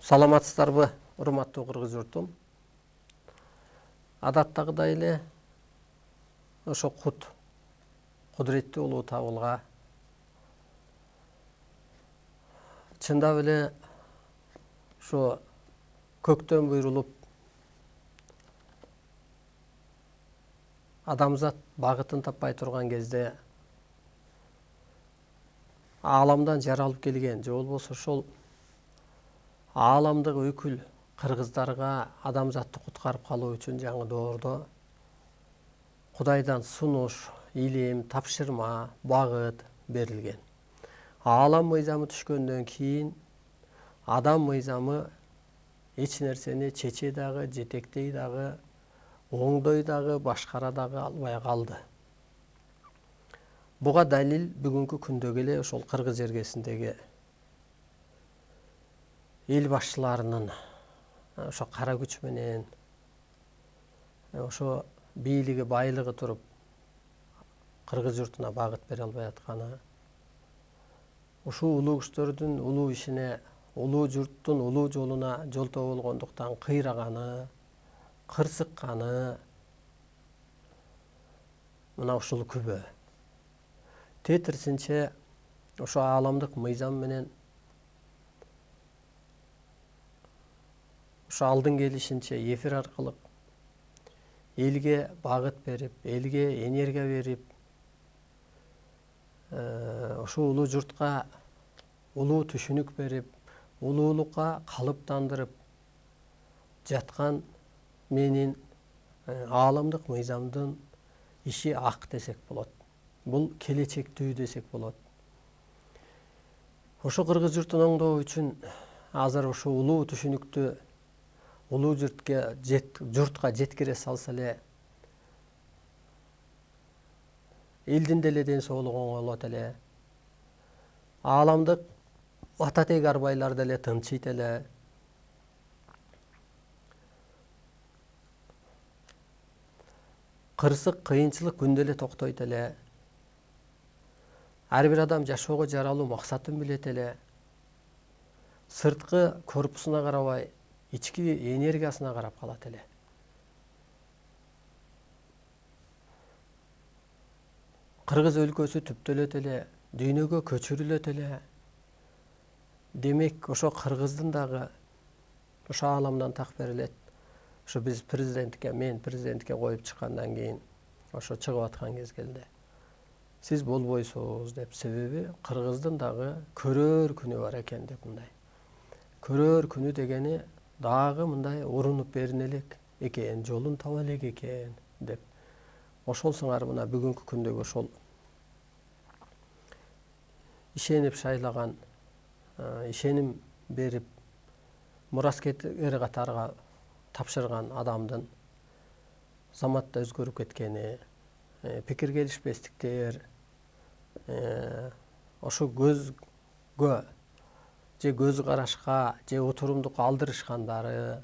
Саламатсыздарбы, урматтуу кыргыз журтум. Адаттагыдай эле ошо кудуреттүү улуу табылга чындап эле ошо көктөн буйрулуп адамзат багытын таппай турган кезде ааламдан жаралып келген же болбосо ошол ааламдык өкүл кыргыздарга адамзатты куткарып калуу үчүн жаңы доордо Кудайдан сунуш, илим, тапшырма, багыт берилген. Аалам мыйзамы түшкөндөн кийин адам мыйзамы эч нерсени чече дагы, жетектей дагы, оңдой дагы, башкара дагы албай калды. Буга далил бүгүнкү күндөгү эле ошол кыргыз жергесиндеги эл башчыларынын ошо кара күч менен ошо бийлиги байлыгы туруп кыргыз журтуна багыт бере албай атканы, ушул улуу күчтөрдүн улуу ишине, улуу журттун улуу жолуна жолтоо болгондуктан кыйраганы, кырсыкканы мына ушул күбө. Тетирсинче ошо ааламдык мыйзам менен ошо алдын келишинче эфир аркылуу элге багыт берип, элге энергия берип, ошо улуу журтка улуу түшүнүк берип, улуулукка калыптандырып жаткан менин ааламдык мыйзамдын иши ак десек болот. Бул келечектүү десек болот. Ошо кыргыз журтун оңдоо үчүн азыр ошо улуу түшүнүктү улуу журтка жеткире салса эле элдин деле ден соолугу оңолот эле, ааламдык ата тег арбайлар деле тынчыйт эле, кырсык кыйынчылык күндө эле токтойт эле, ар бир адам жашоого жаралуу максатын билет эле, сырткы корпусуна карабай ички энергиясына карап калат эле. Кыргыз өлкөсү түптөлөт эле, дүйнөгө көчүрүлөт эле. Демек, ошо кыргыздын дагы ошо ааламдан так берилет. Ошо биз мен президенттикке коюп чыккандан кийин ошо чыгып аткан кезгелде сиз болбойсуз деп, себеби кыргыздын дагы көрөр күнү бар экен деп мындай. Көрөр күнү дегени дагы мындай урунуп берине элек экен, жолун таба элек экен деп. Ошол сыңар мына бүгүнкү күндөгү ошол ишенип шайлаган, ишеним берип мураскер катарга тапшырган адамдын заматта өзгөрүп кеткени, пикир келишпестиктер, ошо көзгө же көз карашка же отурумдук алдырышкандары,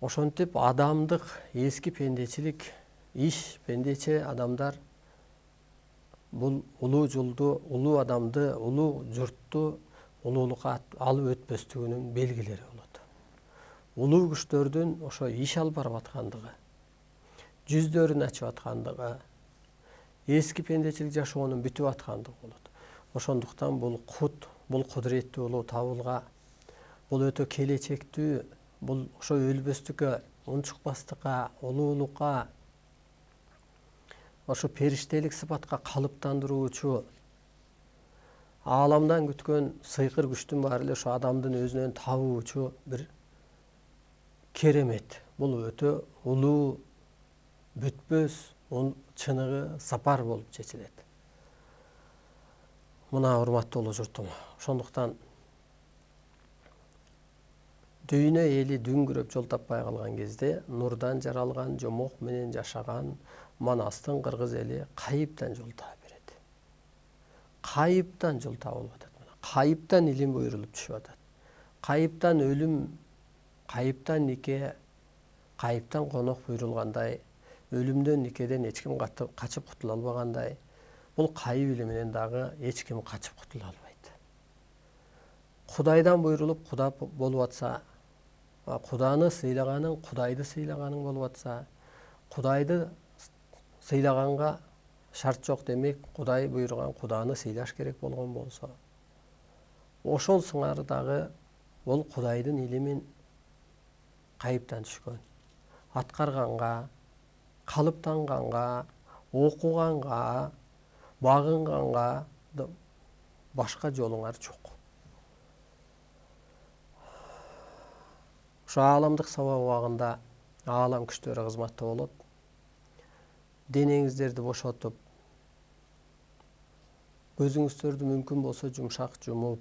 ошентип адамдык эски пендечилик иш, пендече адамдар бул улуу жолду, улуу адамды, улуу журтту улуулукка алып өтпөстүгүнүн белгилери болот. Улуу күчтөрдүн ошо иш алып барып аткандыгы, жүздөрүн ачып аткандыгы, эски пендечилик жашоонун бүтүп аткандыгы болот. Ошондуктан бул кудуреттүү улуу табылга, бул өтө келечектүү, бул ошо өлбөстүккө, унчукпастыкка, улуулукка, ошо периштелик сыпатка калыптандыруучу, ааламдан күткөн сыйкыр күчтүн баары эле ошо адамдын өзүнөн табуучу бир керемет. Бул өтө улуу, бүтпөс, чыныгы сапар болуп чечилет. Мына урматтуу улуу журтум, ошондуктан дүйнө эли дүңгүрөп жол таппай калган кезде нурдан жаралган, жомок менен жашаган Манастын кыргыз эли кайыптан жол таап берет. Кайыптан жол табылып атат. Кайыптан илим буйрулуп түшүп атат. Кайыптан өлүм, кайыптан нике, кайыптан конок буйрулгандай, өлүмдөн никеден эч ким качып кутула албагандай, бул кайып илиминен дагы эч ким качып кутула албайт. Кудайдан буйрулуп куда болуп атса, Куданы сыйлаганың, Кудайды сыйлаганың болуп атса, Кудайды сыйлаганга шарт жок демек, Кудай буйруган Куданы сыйлаш керек болгон болсо, ошол сыңары дагы ол Кудайдын илимин кайыптан түшкөн. Аткарганга, калыптанганга, окуганга, багынганга башка жолуңар жок. Ошо ааламдык сабак убагында аалам күчтөрү кызматта болот. Денеңиздерди бошотуп, көзүңүздөрдү мүмкүн болсо жумшак жумуп,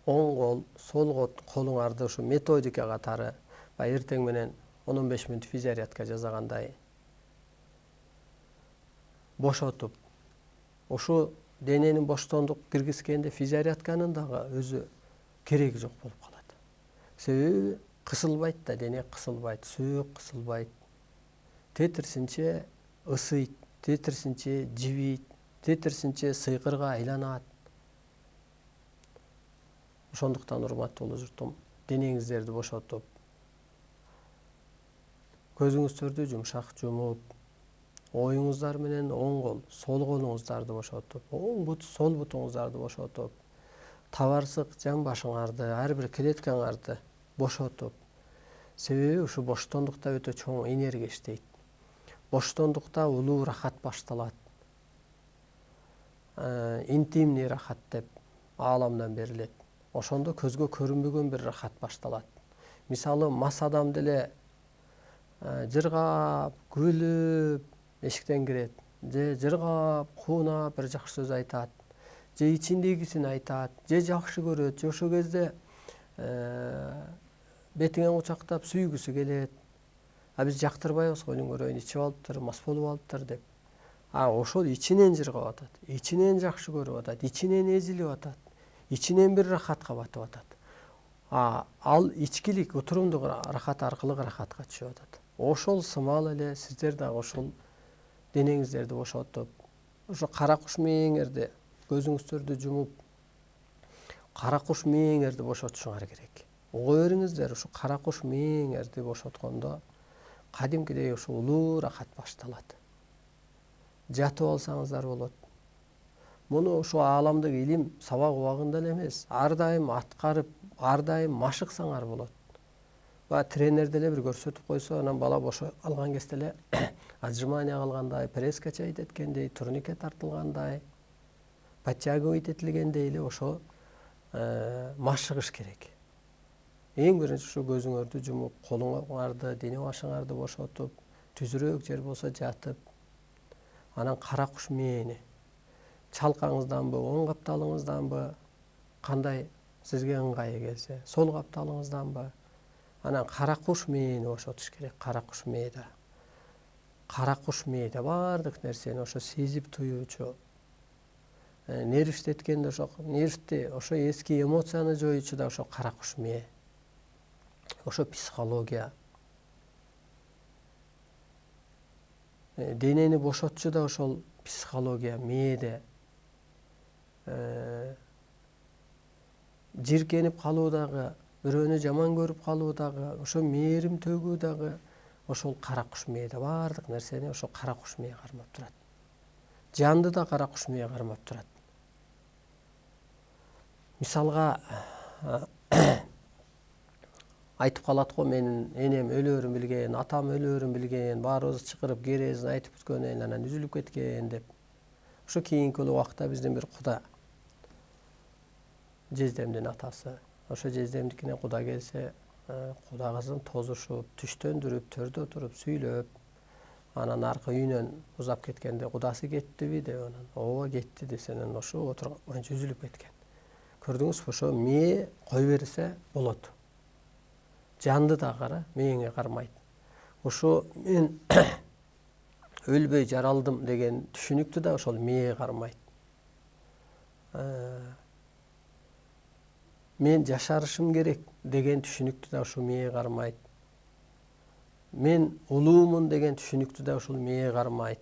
оң кол, сол колуңарды ушу методика катары, эртең менен 15 мүнөт физзарядка жасагандай бошотуп, ушу дененин боштондук киргизгенде физзарядканын дагы өзү кереги жок болуп калат. Себеби кысылбайт да, дене кысылбайт, сөөк кысылбайт. Тетирсинче ысыйт, тетирсинче жибийт, тетирсинче сыйкырга айланат. Ошондуктан урматтуу журтум, денеңиздерди бошотуп, көзүңүздөрдү жумшак жумуп, оюңуздар менен оң кол, сол колуңуздарды бошотуп, оң бут, сол бутуңуздарды бошотуп, табарсык жан башыңарды, ар бир клеткаңарды бошотуп, себеби ушу боштондукта өтө чоң энергия иштейт. Боштондукта улуу рахат башталат. Интимный рахат деп ааламдан берилет. Ошондо көзгө көрүнбөгөн бир рахат башталат. Мисалы, мас адам деле жыргап, күлүп эшиктен кирет, же жыргап, куунап бир жакшы сөз айтат, же ичиндегисин айтат, же жакшы көрөт, же ошол кезде бетиңен кучактап сүйгүсү келет. Биз жактырбайбыз, ойнун көрөйүн, ичип алыптыр, мас болуп алыптыр деп. Ошол ичинен жыргап атат, ичинен жакшы көрүп атат, ичинен эзилип атат, ичинен бир рахатка батып атат. Ал ичкилик, утурумдук рахат аркылуу рахатка түшүп атат. Ошол сымал эле сиздер дагы ошол денеңиздерди бошотуп, ошо кара куш мээңерди, көзүңүздөрдү жумуп, кара куш мээңерди бошотушуңар керек. Уга бериңиздер, ушу кара куш мээңерди бошоткондо кадимкидей ушу улуу рахат башталат. Жатып алсаңыздар болот. Муну ушу ааламдык илим сабак убагында эле эмес, ар дайым аткарып, ар дайым машыксаңар болот. Тренер деле бир көрсөтүп койсо, анан бала бошо алган кезде эле отжимание кылгандай, пресс качать эткендей, турникет тартылгандай, подтягивать этилгендей эле ошо машыгыш керек. Эң биринчи ушу көзүңөрдү жумуп, колуңарды, дене башыңарды бошотуп, түзүрөөк жер болсо жатып, анан кара куш мээни чалкаңызданбы, оң капталыңызданбы, кандай сизге ыңгайы келсе, сол капталыңызданбы, анан кара куш мээни бошотуш керек. Кара куш мээде. Кара куш мээде баардык нерсени ошо сезип туюучу, нервтеткенде ошо нервти, ошо эски эмоцияны жоюучу да ошо кара куш мээ. Ошо психология. Денени бошотчу да ошол психология, мээде. Жиркенип калуу дагы, бирөөнү жаман көрүп калуу дагы, ошо мээрим төгүү дагы ошол кара куш мээде. Баардык нерсени ошо кара куш мээ кармап турат. Жанды да кара куш мээ кармап турат. Мисалга айтып калат го, менин энем өлөөрүн билген, атам өлөөрүн билген, баарыбыз чакырып керезин айтып бүткөндөн кийин анан үзүлүп кеткен деп. Ошо кийинки убакта биздин бир куда, жездемдин атасы, ошо жездемдикине куда келсе, кудагызын тозушуп, түштөндүрүп, төрдө туруп сүйлөп, анан аркы үйүнөн узап кеткенде кудасы кеттиби деп, анан ооба кетти десе, анан ошо отурган үзүлүп кеткен. Көрдүңүзбү, ошо мээ кой берсе болот. Жанды да кара, мээңе кармайт. Ошо мен өлбөй жаралдым деген түшүнүктү да ошол мээ кармайт. Мен жашарышым керек деген түшүнүктү да ошол мээ кармайт. Мен улуумун деген түшүнүктү да ошол мээ кармайт.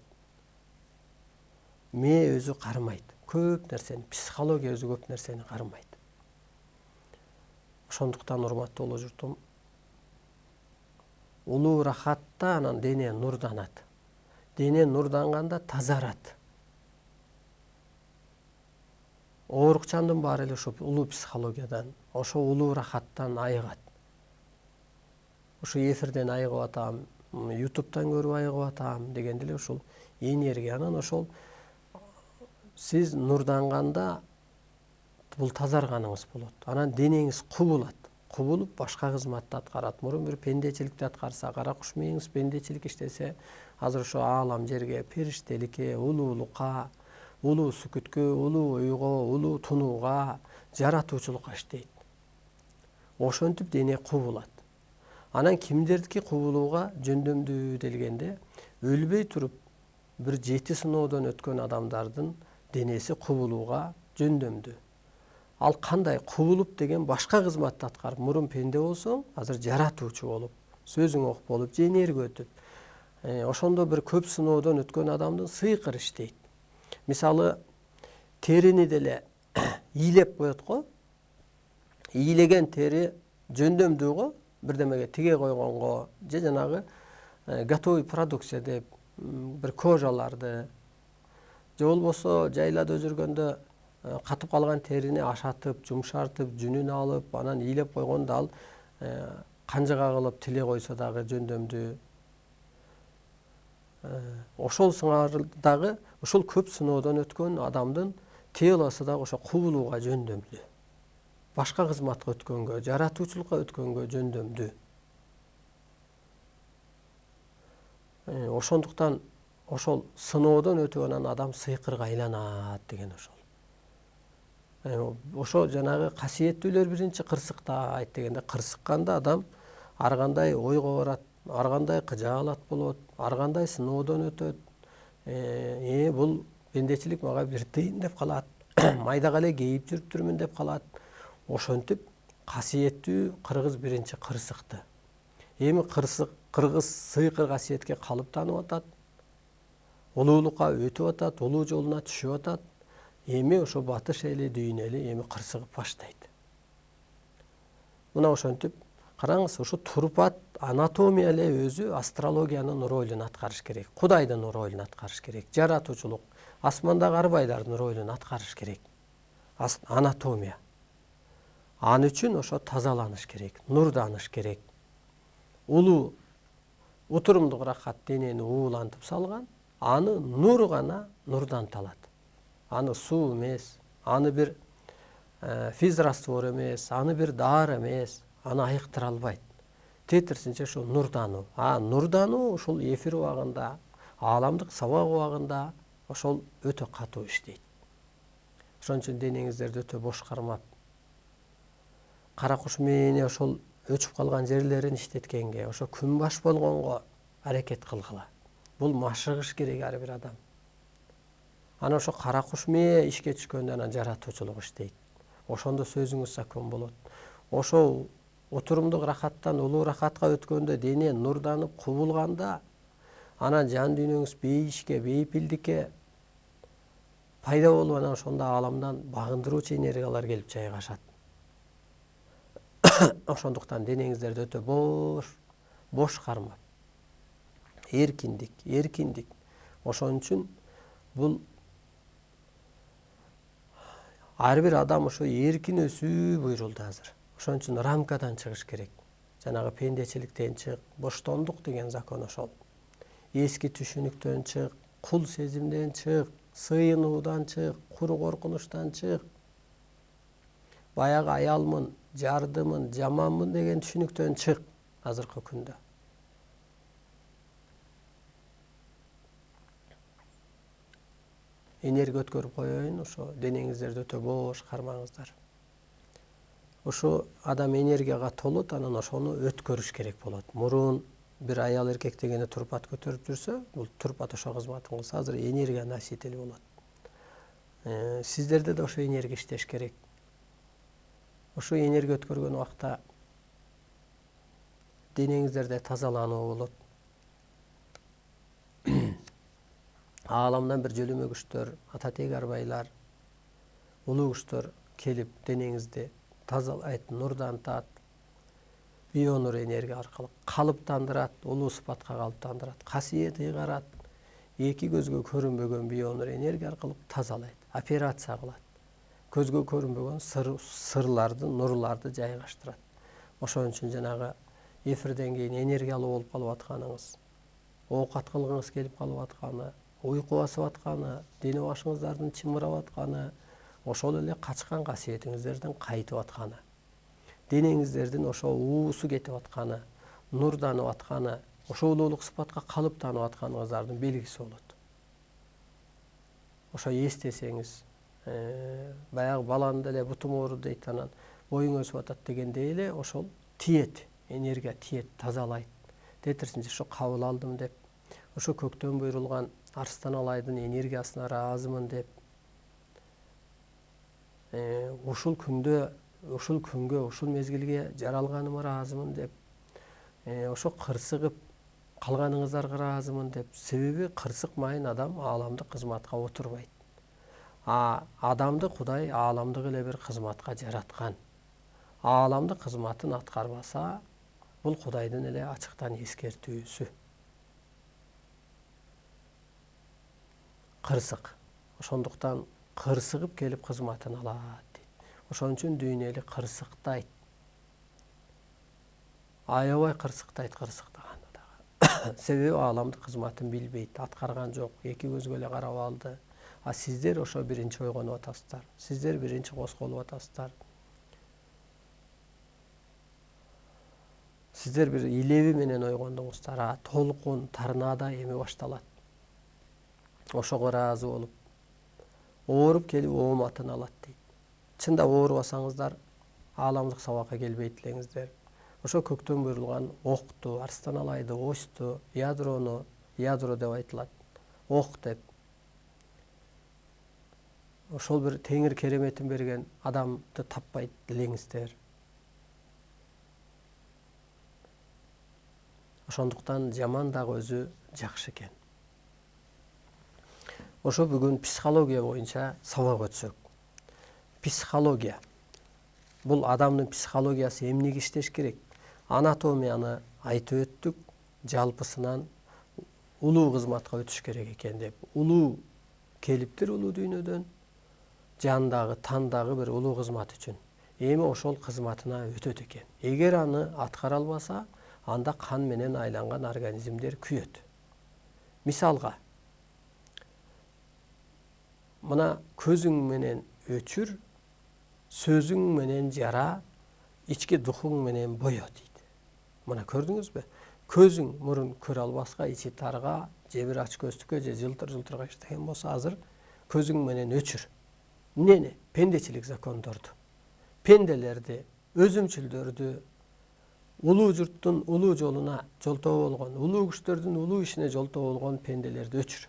Мээ өзү кармайт. Көп нерсени, психология өзү көп нерсени кармайт. Ошондуктан урматтуу улуу журтум, улуу рахатта анан дене нурданат. Дене нурданганда тазарат. Оорукчандын баары эле ошо улуу психологиядан, ошо улуу рахаттан айыгат. Ушу эфирден айыгып атам, ютубтан көрүп айыгып атам дегенде эле ушул энергиянын ошол сиз нурданганда бул тазарганыңыз болот. Анан денеңиз кубулат. Кубулуп башка кызматты аткарат. Мурун бир пендечиликти аткарса, кара куш мээңиз пендечилик иштесе, азыр ошо аалам жерге, периштеликке, улуулукка, улуу сүкүткө, улуу ойго, улуу тунууга, жаратуучулукка иштейт. Ошентип дене кубулат. Анан кимдердики кубулууга жөндөмдүү делгенде, өлбөй туруп бир 7 сыноодон өткөн адамдардын денеси кубулууга жөндөмдүү. Ал кандай кубулуп деген башка кызматты аткарып, мурун пенде болсоң, азыр жаратуучу болуп, сөзүң ок болуп, же энергия өтүп. Ошондо бир көп сыноодон өткөн адамдын сыйкыр иштейт. Мисалы, терини деле ийлеп коет го. Ийлеген тери жөндөмдүү го, бирдемеге тиге койгонго, же жанагы готовый продукция деп бир кожаларды, же болбосо жайлада жүргөндө катып калган терини ашатып, жумшартып, жүнүн алып, анан ийлеп койгондо ал канжыга кылып тиле койсо дагы жөндөмдүү. Ошол сыңардагы ошол көп сыноодон өткөн адамдын телосу дагы ошо кубулууга жөндөмдүү. Башка кызматка өткөнгө, жаратуучулукка өткөнгө жөндөмдүү. Ошондуктан ошол сыноодон өтүп анан адам сыйкырга айланат деген ошол. Ошо жанагы касиеттүүлөр биринчи кырсыктайт дегенде, кырсыкканда адам ар кандай ойго барат, ар кандай кыжаалат болот, ар кандай сыноодон өтөт. Бул пендечилик мага бир тыйын деп калат, майдага эле кейип жүрүптүрмүн деп калат. Ошентип касиеттүү кыргыз биринчи кырсыкты. Эми кыргыз сыйкыр касиетке калыптанып атат, улуулукка өтүп атат, улуу жолуна түшүп атат. Эми ошо батыш эли, дүйнө эли эми кырсыгып баштайт. Мына ошентип караңыз, ошо турпат анатомия эле өзү астрологиянын ролун аткарыш керек, Кудайдын ролун аткарыш керек, жаратуучулук, асмандагы арбайлардын ролун аткарыш керек. Анатомия. Ан үчүн ошо тазаланыш керек, нурданыш керек. Улуу утурумдук рахат денени уулантып салган, аны нур гана нурданталат. Аны суу эмес, аны бир физраствор эмес, аны бир даар эмес, аны айыктыра албайт. Тетирсинче ошо нурдануу. Нурдануу ушул эфир убагында, ааламдык сабак убагында ошол өтө катуу иштейт. Ошон үчүн денеңиздерди өтө бош кармап, кара куш мээне ошол өчүп калган жерлерин иштеткенге, ошо күнбаш болгонго аракет кылгыла. Бул машыгыш керек ар бир адам. Анан ошо кара куш мээ ишке түшкөндө анан жаратуучулук иштейт. Ошондо сөзүңүз закон болот. Ошол отурумдук рахаттан улуу рахатка өткөндө дене нурданып кубулганда, анан жан дүйнөңүз бейишке, бейпилдикке пайда болуп, анан ошондо ааламдан багындыруучу энергиялар келип жайгашат. Ошондуктан денеңиздерди өтө бош кармап, эркиндик. Ошон үчүн бул ар бир адам ошо эркин өсүү буйрулду азыр. Ошон үчүн рамкадан чыгыш керек. Жанагы пендечиликтен чык, боштондук деген закон ошол. Эски түшүнүктөн чык, кул сезимден чык, сыйынуудан чык, куру коркунучтан чык. Баягы аялмын, жардымын, жаманмын деген түшүнүктөн чык азыркы күндө. Энергия өткөрүп коеюн, ошо денеңиздерди өтө бош кармаңыздар. Ошо адам энергияга толот, анан ошону өткөрүш керек болот. Мурун бир аял эркек дегенде турпат көтөрүп жүрсө, бул турпат ошо кызматын кылса, азыр энергия носители болот. Сиздерде да ошо энергия иштеш керек. Ошо энергия өткөргөн убакта денеңиздерде тазалануу болот. Ааламдан бир жөлөмө күчтөр, ата теги арбайлар, улуу күчтөр келип денеңизди тазалайт, нурдантат, бионур энергия аркылуу калыптандырат, улуу сыпатка калыптандырат, касиет ыйгарат, эки көзгө көрүнбөгөн бионур энергия аркылуу тазалайт, операция кылат, көзгө көрүнбөгөн сырларды, нурларды жайгаштырат. Ошон үчүн жанагы эфирден кийин энергиялуу болуп калып атканыңыз, оокат кылгыңыз келип калып атканы, уйку басып атканы, дене башыңыздардын чымырап атканы, ошол эле качкан касиетиңиздердин кайтып атканы, денеңиздердин ошо уусу кетип атканы, нурданып атканы, ошо улуулук сыпатка калыптанып атканыңыздардын белгиси болот. Ошо эстесеңиз, баягы баланын деле бутум ооруду дейт, анан боюң өсүп атат дегендей эле ошол тиет, энергия тиет, тазалайт. Тетирсинче ошо кабыл алдым деп, ошо көктөн буйрулган арстан алайдын энергиясына ыраазымын деп, ушул күндө, ушул күнгө, ушул мезгилге жаралганыма ыраазымын деп, ошо кырсыгып калганыңыздарга ыраазымын деп. Себеби кырсыкмайын адам ааламдык кызматка отурбайт. Адамды Кудай ааламдык эле бир кызматка жараткан. Ааламдык кызматын аткарбаса, бул Кудайдын эле ачыктан эскертүүсү. Кырсык. Ошондуктан кырсыгып келип кызматын алат дейт. Ошон үчүн дүйнө эли кырсыктайт. Аябай кырсыктайт кырсыктаганда дагы. Себеби ааламдык кызматын билбейт, аткарган жок, эки көзгө эле карап алды. А сиздер ошо биринчи ойгонуп атасыздар. Сиздер биринчи косколуп атасыздар. Сиздер бир илеби менен ойгондуңуздар, толкун, торнадо эми башталат. Ошого ыраазы болуп, ооруп келип ооматын алат дейт. Чында оорубасаңыздар, ааламдык сабакка келбейт элеңиздер. Ошо көктөн буйрулган окту, арстан алайды, осту, ядрону, ядро деп айтылат, ок деп. Ошол бир теңир кереметин берген адамды таппайт элеңиздер. Ошондуктан жаман дагы өзү жакшы экен. Ошо бүгүн психология боюнча сабак өтсөк. Психология. Бул адамдын психологиясы эмнеге иштеш керек? Анатомияны айтып өттүк, жалпысынан улуу кызматка өтүш керек экен деп. Улуу келиптир улуу дүйнөдөн, жандагы, тандагы бир улуу кызмат үчүн. Эми ошол кызматына өтөт экен. Эгер аны аткара албаса, анда кан менен айланган организмдер күйөт. Мисалга, мына көзүң менен өчүр, сөзүң менен жара, ички духуң менен боё дейт. Мына көрдүңүзбү? Көзүң мурун көрө албаска, ичи тарга, же бир ач көздүккө, же жылтыр-жылтырга иштеген болсо, азыр көзүң менен өчүр. Эмнени? Пендечилик закондорду. Пенделерди, өзүмчүлдөрдү, улуу журттун улуу жолуна жолтоо болгон, улуу күчтөрдүн улуу ишине жолтоо болгон пенделерди өчүр.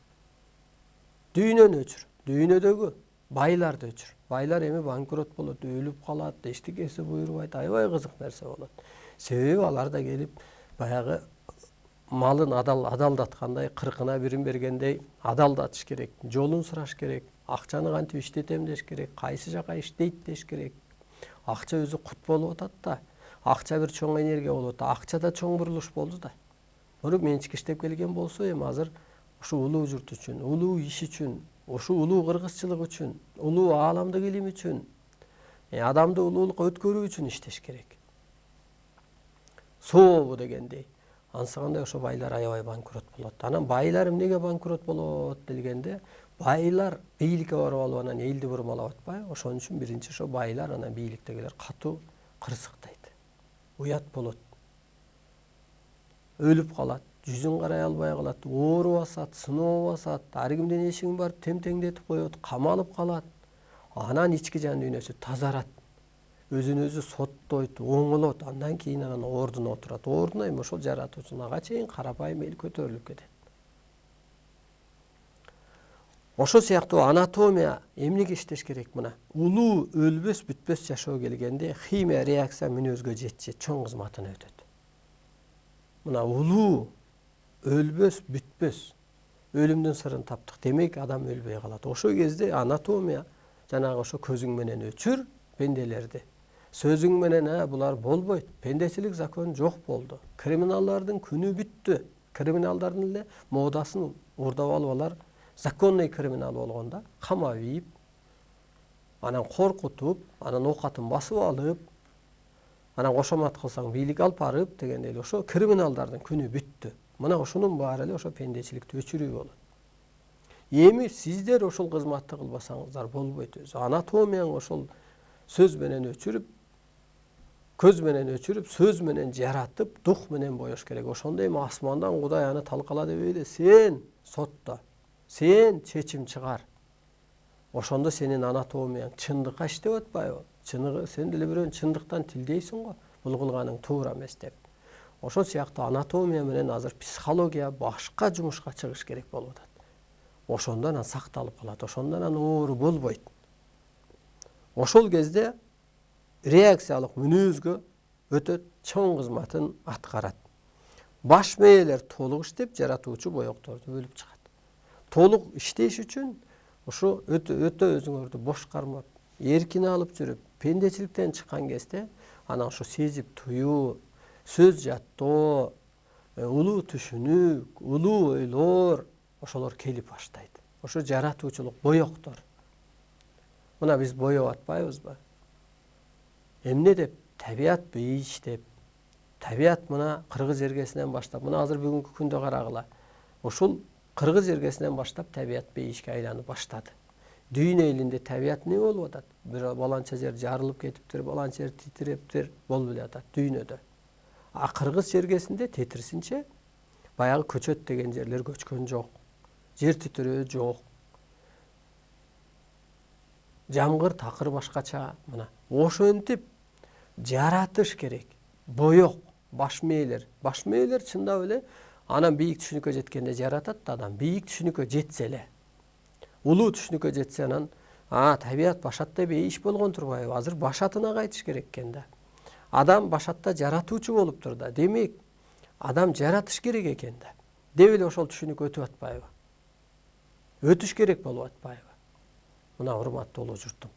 Дүйнөнү өчүр. Дүйнөдөгү байларды өчүр. Байлар эми банкрот болот, өлүп калат, эчтекеси буйрубайт, аябай кызык нерсе болот. Себеби алар да келип баягы малын адалдаткандай, кыркына бирин бергендей адалдатыш керек, жолун сураш керек, акчаны кантип иштетем деш керек, кайсы жака иштейт деш керек. Акча өзү кут болуп атат да, акча бир чоң энергия болуп атат, акча да чоң бурулуш болду да. Мурун менчик иштеп келген болсо, эми азыр ушу улуу журт үчүн, улуу иш үчүн, ушу улуу кыргызчылык үчүн, улуу ааламдык илим үчүн, адамды улуулукка өткөрүү үчүн иштеш керек. Сообу дегендей. Ансыгандай ошо байлар аябай банкрот болот. Анан байлар эмнеге банкрот болот дегенде, байлар бийликке барып алып анан элди бурмалап атпайбы? Ошон үчүн биринчи ошо байлар анан бийликтегилер катуу кырсыктайт. Уят болот. Өлүп калат, жүзүн карай албай калат, оору басат, сыноо басат, ар кимдин эшигин барып темтеңдетип коет, камалып калат. Анан ички жан дүйнөсү тазарат. Өзүн өзү соттойт, оңолот, андан кийин анан ордуна отурат. Ордуна эми ошол жаратуучуга чейин карапайым эл көтөрүлүп кетет. Ошо сыяктуу анатомия эмнеге иштеш керек мына? Улуу өлбөс, бүтпөс жашоо келгенде химия реакция мүнөзгө жетчи чоң кызматын өтөт. Мына улуу өлбөс, бүтпөс өлүмдүн сырын таптык. Демек адам өлбөй калат. Ошол кезде анатомия жанагы ошо көзүң менен өчүр пенделерди. Сөзүң менен булар болбойт. Пендечилик закону жок болду. Криминалдардын күнү бүттү. Криминалдардын эле модасын урдап алып алар законный криминал болгондо камап ийип, анан коркутуп, анан оокатын басып алып, анан кошомат кылсаң бийлик алып барып дегендей эле ошо криминалдардын күнү бүттү. Мына ошонун баары эле ошо пендечиликти өчүрүү болот. Эми сиздер ошол кызматты кылбасаңыздар болбойт өзү. Анатомияң ошол сөз менен өчүрүп, көз менен өчүрүп, сөз менен жаратып, дух менен боеш керек. Ошондо эми асмандан Кудай аны талкала дебей эле сен сотто, сен чечим чыгар. Ошондо сенин анатомияң чындыкка иштеп атпайбы? Чыныгы сен деле бирөөнү чындыктан тилдейсиң го, бул кылганың туура эмес деп. Ошол сыяктуу анатомия менен азыр психология башка жумушка чыгыш керек болуп атат. Ошондо анан сакталып калат, ошондо анан оору болбойт. Ошол кезде реакциялык мүнөзгө өтө чоң кызматын аткарат. Баш мээлер толук иштеп, жаратуучу боекторду бөлүп чыгат. Толук иштеш үчүн ошо өтө өзүңөрдү бош кармап, эркин алып жүрүп, пендечиликтен чыккан кезде анан ошо сезип туюу, сөз жаттоо, улуу түшүнүк, улуу ойлор ошолор келип баштайт. Ошо жаратуучулук боектор. Мына биз боеп атпайбызбы? Эмне деп? Табият бейиш деп. Табият мына Кыргыз эргесинен баштап, мына азыр бүгүнкү күндө карагыла. Ошол Кыргыз эргесинен баштап табият бейишке айланып баштады. Дүйнө элинде табият эмне болуп атат? Бир баланча жер жарылып кетиптир, баланча жер титирептир, болуп эле атат дүйнөдө. А Кыргыз эргесинде тетирсинче баягы көчөт деген жерлер көчкөн жок. Жер титирөө жок. Жамгыр такыр башкача. Мына ошентип жаратыш керек. Боек, баш мээлер. Баш мээлер чындап эле анан бийик түшүнүккө жеткенде жаратат да адам. Бийик түшүнүккө жетсе эле. Улуу түшүнүккө жетсе анан табият башатта бейиш болгон турбайбы? Азыр башатына кайтыш керек экен да. Адам башатта жаратуучу болуптур да. Демек, адам жаратыш керек экен да. Деп эле ошол түшүнүк өтүп атпайбы? Өтүш керек болуп атпайбы? Мына урматтуу улуу журтум.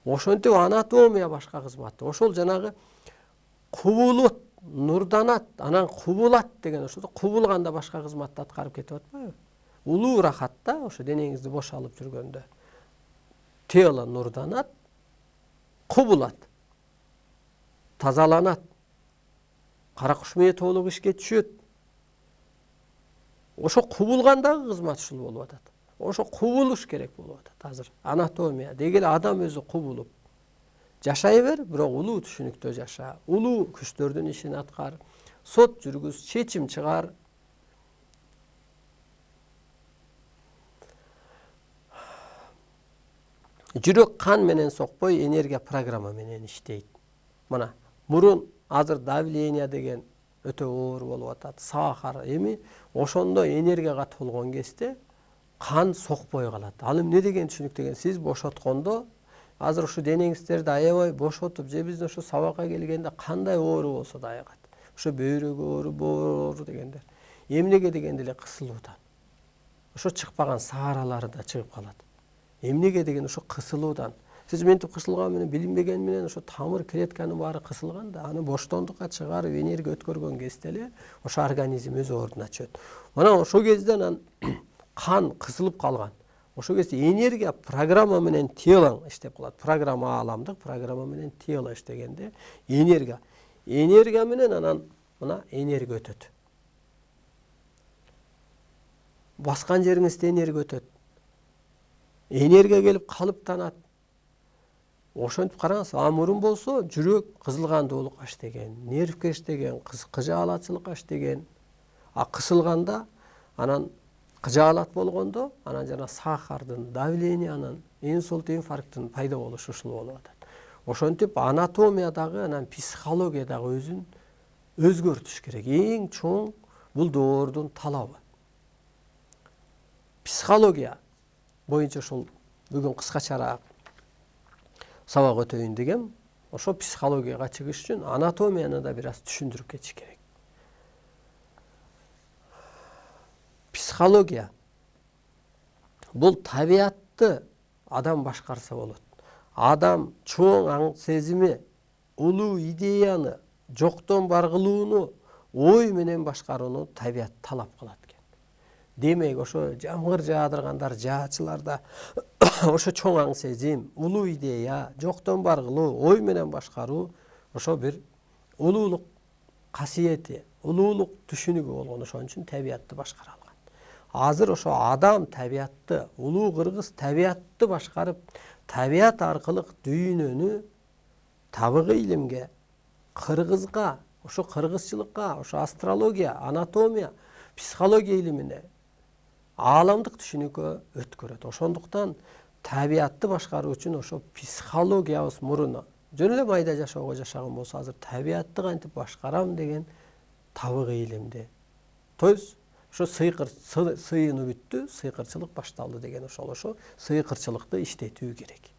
Ошентип анатомия башка кызматы. Ошол жанагы кубулут, нурданат, анан кубулат деген ошо кубулганда башка кызматты аткарып кетип атпайбы? Улуу рахатта ошо денеңизди бош алып жүргөндө тело нурданат, кубулат, тазаланат, кара куш мээ толук ишке түшөт. Ошо кубулгандагы кызмат ушул болуп атат. Ошо кубулуш керек болуп атат азыр. Анатомия деги эле адам өзү кубулуп жашай бер, бирок улуу түшүнүктө жаша. Улуу күчтөрдүн ишин аткар, сот жүргүз, чечим чыгар. Жүрөк кан менен сокпой, энергия программа менен иштейт. Мына мурун азыр давление деген өтө оор болуп атат. Сахар эми ошондо энергияга толгон кезде кан сокпой калат. Ал эмне деген түшүнүк деген? Сиз бошоткондо азыр ушу денеңиздерди аябай бошотуп, же биздин ошо сабакка келгенде кандай оору болсо да айгат. Ошо бөйрөк оору, боор дегендер. Эмнеге дегенде эле кысылуудан. Ошо чыкпаган сааралары да чыгып калат. Эмнеге деген ошо кысылуудан. Сиз мынтип кысылган менен, билинбеген менен ошо тамыр клетканын баары кысылган да, аны боштондукка чыгарып энергия өткөргөн кезде эле ошо организм өз ордуна түшөт. Мына ошол кезде анан кан кысылып калган. Ошол кезде энергия программа менен телоң иштеп калат. Программа ааламдык, программа менен тело иштегенде энергия менен анан мына энергия өтөт. Баскан жериңизде энергия өтөт. Энергия келип калыптанат. Ошентип караңыз, мурун болсо жүрөк кызылгандуулукка иштеген, нервке иштеген, кыжаалатчылыкка иштеген. Кысылганда анан кыжаалат болгондо анан жана сахардын, давлениянын, инсульт, инфаркттын пайда болушу ушул болуп атат. Ошентип анатомиядагы анан психологиядагы өзүн өзгөртүш керек. Эң чоң бул доордун талабы. Психология боюнча ушул бүгүн кыскачараак сабак өтөйүн дегем. Ошо психологияга чыгыш үчүн анатомияны да бир аз түшүндүрүп кетиш керек. Психология бул табиятты адам башкарса болот. Адам чоң аң сезими улуу идеяны жоктон бар кылууну, ой менен башкарууну табият талап кылат экен. Демек ошо жамгыр жаадыргандар, жаачыларда ошо чоң аң сезим, улуу идея, жоктон бар кылуу, ой менен башкаруу ошо бир улуулук касиети, улуулук түшүнүгү болгон, ошон үчүн табиятты башкара алган. Азыр ошо адам табиятты, улуу кыргыз табиятты башкарып, табият аркылуу дүйнөнү табигый илимге, кыргызга, ошо кыргызчылыкка, ошо астрология, анатомия, психология илимине, ааламдык түшүнүккө өткөрөт. Ошондуктан табиятты башкаруу үчүн ошо психологиябыз мурун жөн эле майда жашоого жашаган болсо, азыр табиятты кантип башкарам деген табигый илимди. То есть ошо сыйыны бүттү, сыйкырчылык башталды деген ошо сыйкырчылыкты иштетүү керек.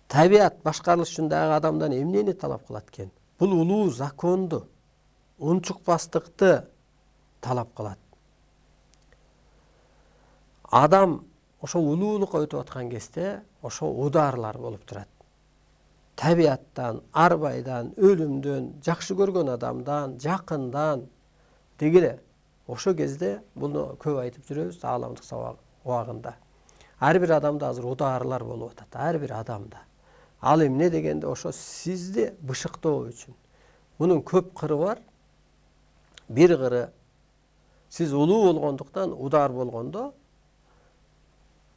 Табият башкарылыш үчүн дагы адамдан эмнени талап кылат экен? Бул улуу законду, унчукпастыкты талап кылат. Адам ошо улуулукка өтүп аткан кезде ошо удаарлар болуп турат. Табияттан, арбайдан, өлүмдөн, жакшы көргөн адамдан, жакындан дегеле ошо кезде буну көп айтып жүрөбүз ааламдык убагында. Ар бир адамда азыр удаарлар болуп атат, ар бир адамда. Ал эмне дегенде ошо сизди бышыктоо үчүн. Мунун көп кыры бар. Бир кыры сиз улуу болгондуктан удар болгондо,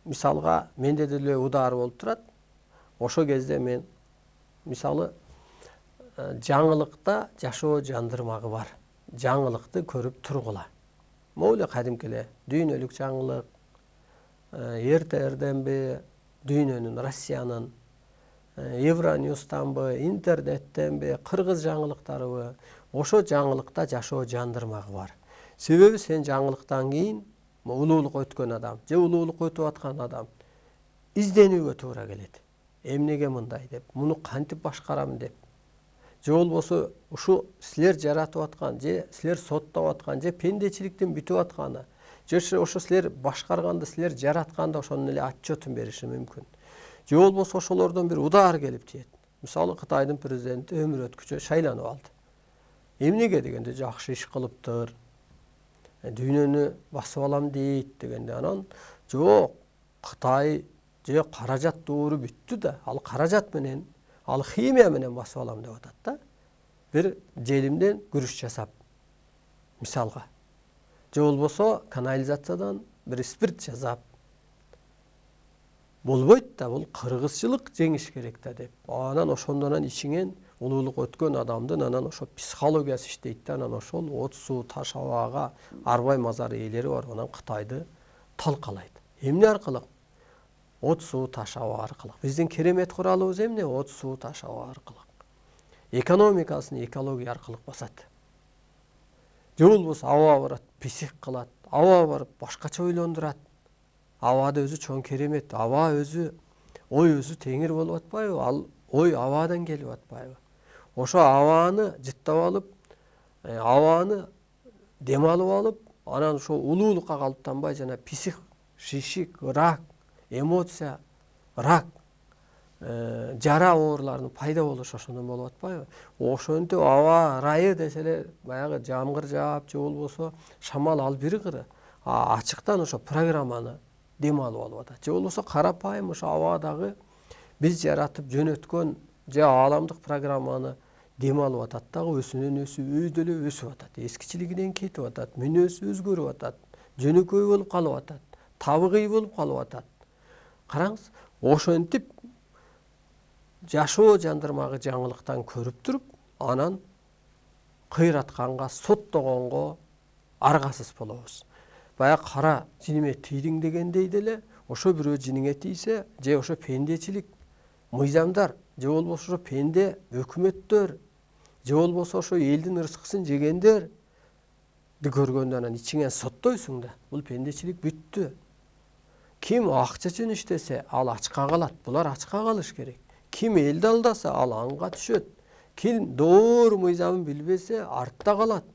мисалга менде деле удар болуп турат. Ошо кезде мен мисалы жаңылыкта жашоо жандырмагы бар. Жаңылыкты көрүп тургула. Могу эле кадимки эле дүйнөлүк жаңылык, эртерденби, дүйнөнүн, Россиянын, Евроньюстанбы, интернеттенби, кыргыз жаңылыктарыбы, ошо жаңылыкта жашоо жандырмагы бар. Себеби сен жаңылыктан кийин улуулукка өткөн адам, же улуулукка өтүп аткан адам изденүүгө туура келет. Эмнеге мындай деп, муну кантип башкарам деп. Же болбосо ушу силер жаратып аткан, же силер соттоп аткан, же пендечиликтин бүтүп атканы, же ошо силер башкарганды, силер жаратканда ошонун эле отчетун бериши мүмкүн. Же болбосо ошолордон бир удар келип тиет. Мисалы Кытайдын президенти өмүр өткүчө шайланып алды. Эмнеге дегенде жакшы иш кылыптыр, дүйнөнү басып алам дейт дегенде, анан жок, Кытай же каражат дууру бүттү да, ал каражат менен, ал химия менен басып алам деп атат да. Бир желимден күрүш жасап, мисалга. Же болбосо канализациядан бир спирт жасап. Болбойт да, бул кыргызчылык жеңиш керек да деп. Анан ошондон ичиңен улуулук өткөн адамдын анан ошо психологиясы иштейт да, анан ошол от суу таш абага арбай мазар ээлери бар, анан Кытайды талкалайт. Эмне аркылуу? От суу таш аба аркылуу. Биздин керемет куралыбыз эмне? От суу таш аба аркылуу. Экономикасын экология аркылуу басат. Же болбосо аба барат, писик кылат, аба барып башкача ойлондурат. Абада өзү чоң керемет, аба өзү, ой өзү теңир болуп атпайбы? Ал ой абадан келип атпайбы? Ошо абаны жыттап алып, абаны дем алып алып, анан ошо улуулукка калыптанбай жана писик, шишик, рак, эмоция, рак, жара ооруларынын пайда болушу ошондон болуп атпайбы? Ошентип аба ырайы десе эле баягы жамгыр жаап же болбосо шамал ал бир кыры. Ачыктан ошо программаны дем алып алып атат. Же болбосо карапайым ошо абадагы биз жаратып жөнөткөн же ааламдык программаны дем алып атат дагы өсүнөн өсүп, өйдө эле өсүп атат. Эскичилигинен кетип атат, мүнөзү өзгөрүп атат, жөнөкөй болуп калып атат, табигый болуп калып атат. Караңыз, ошентип жашоо жандырмагы жаңылыктан көрүп туруп, анан кыйратканга, соттогонго аргасыз болобуз. Баягы кара жиниме тийдиң дегендей деле, ошо бирөө жиниңе тийсе, же ошо пендечилик, мыйзамдар, же болбосо ошо пенде өкмөттөр, же болбосо ошо элдин ырыскысын жегендерди көргөндө анан ичиңен соттойсуң да, бул пендечилик бүттү. Ким акча үчүн иштесе, ал ачка калат. Булар ачка калыш керек. Ким элди алдаса, ал аңга түшөт. Ким doğru мыйзамын билбесе, артта калат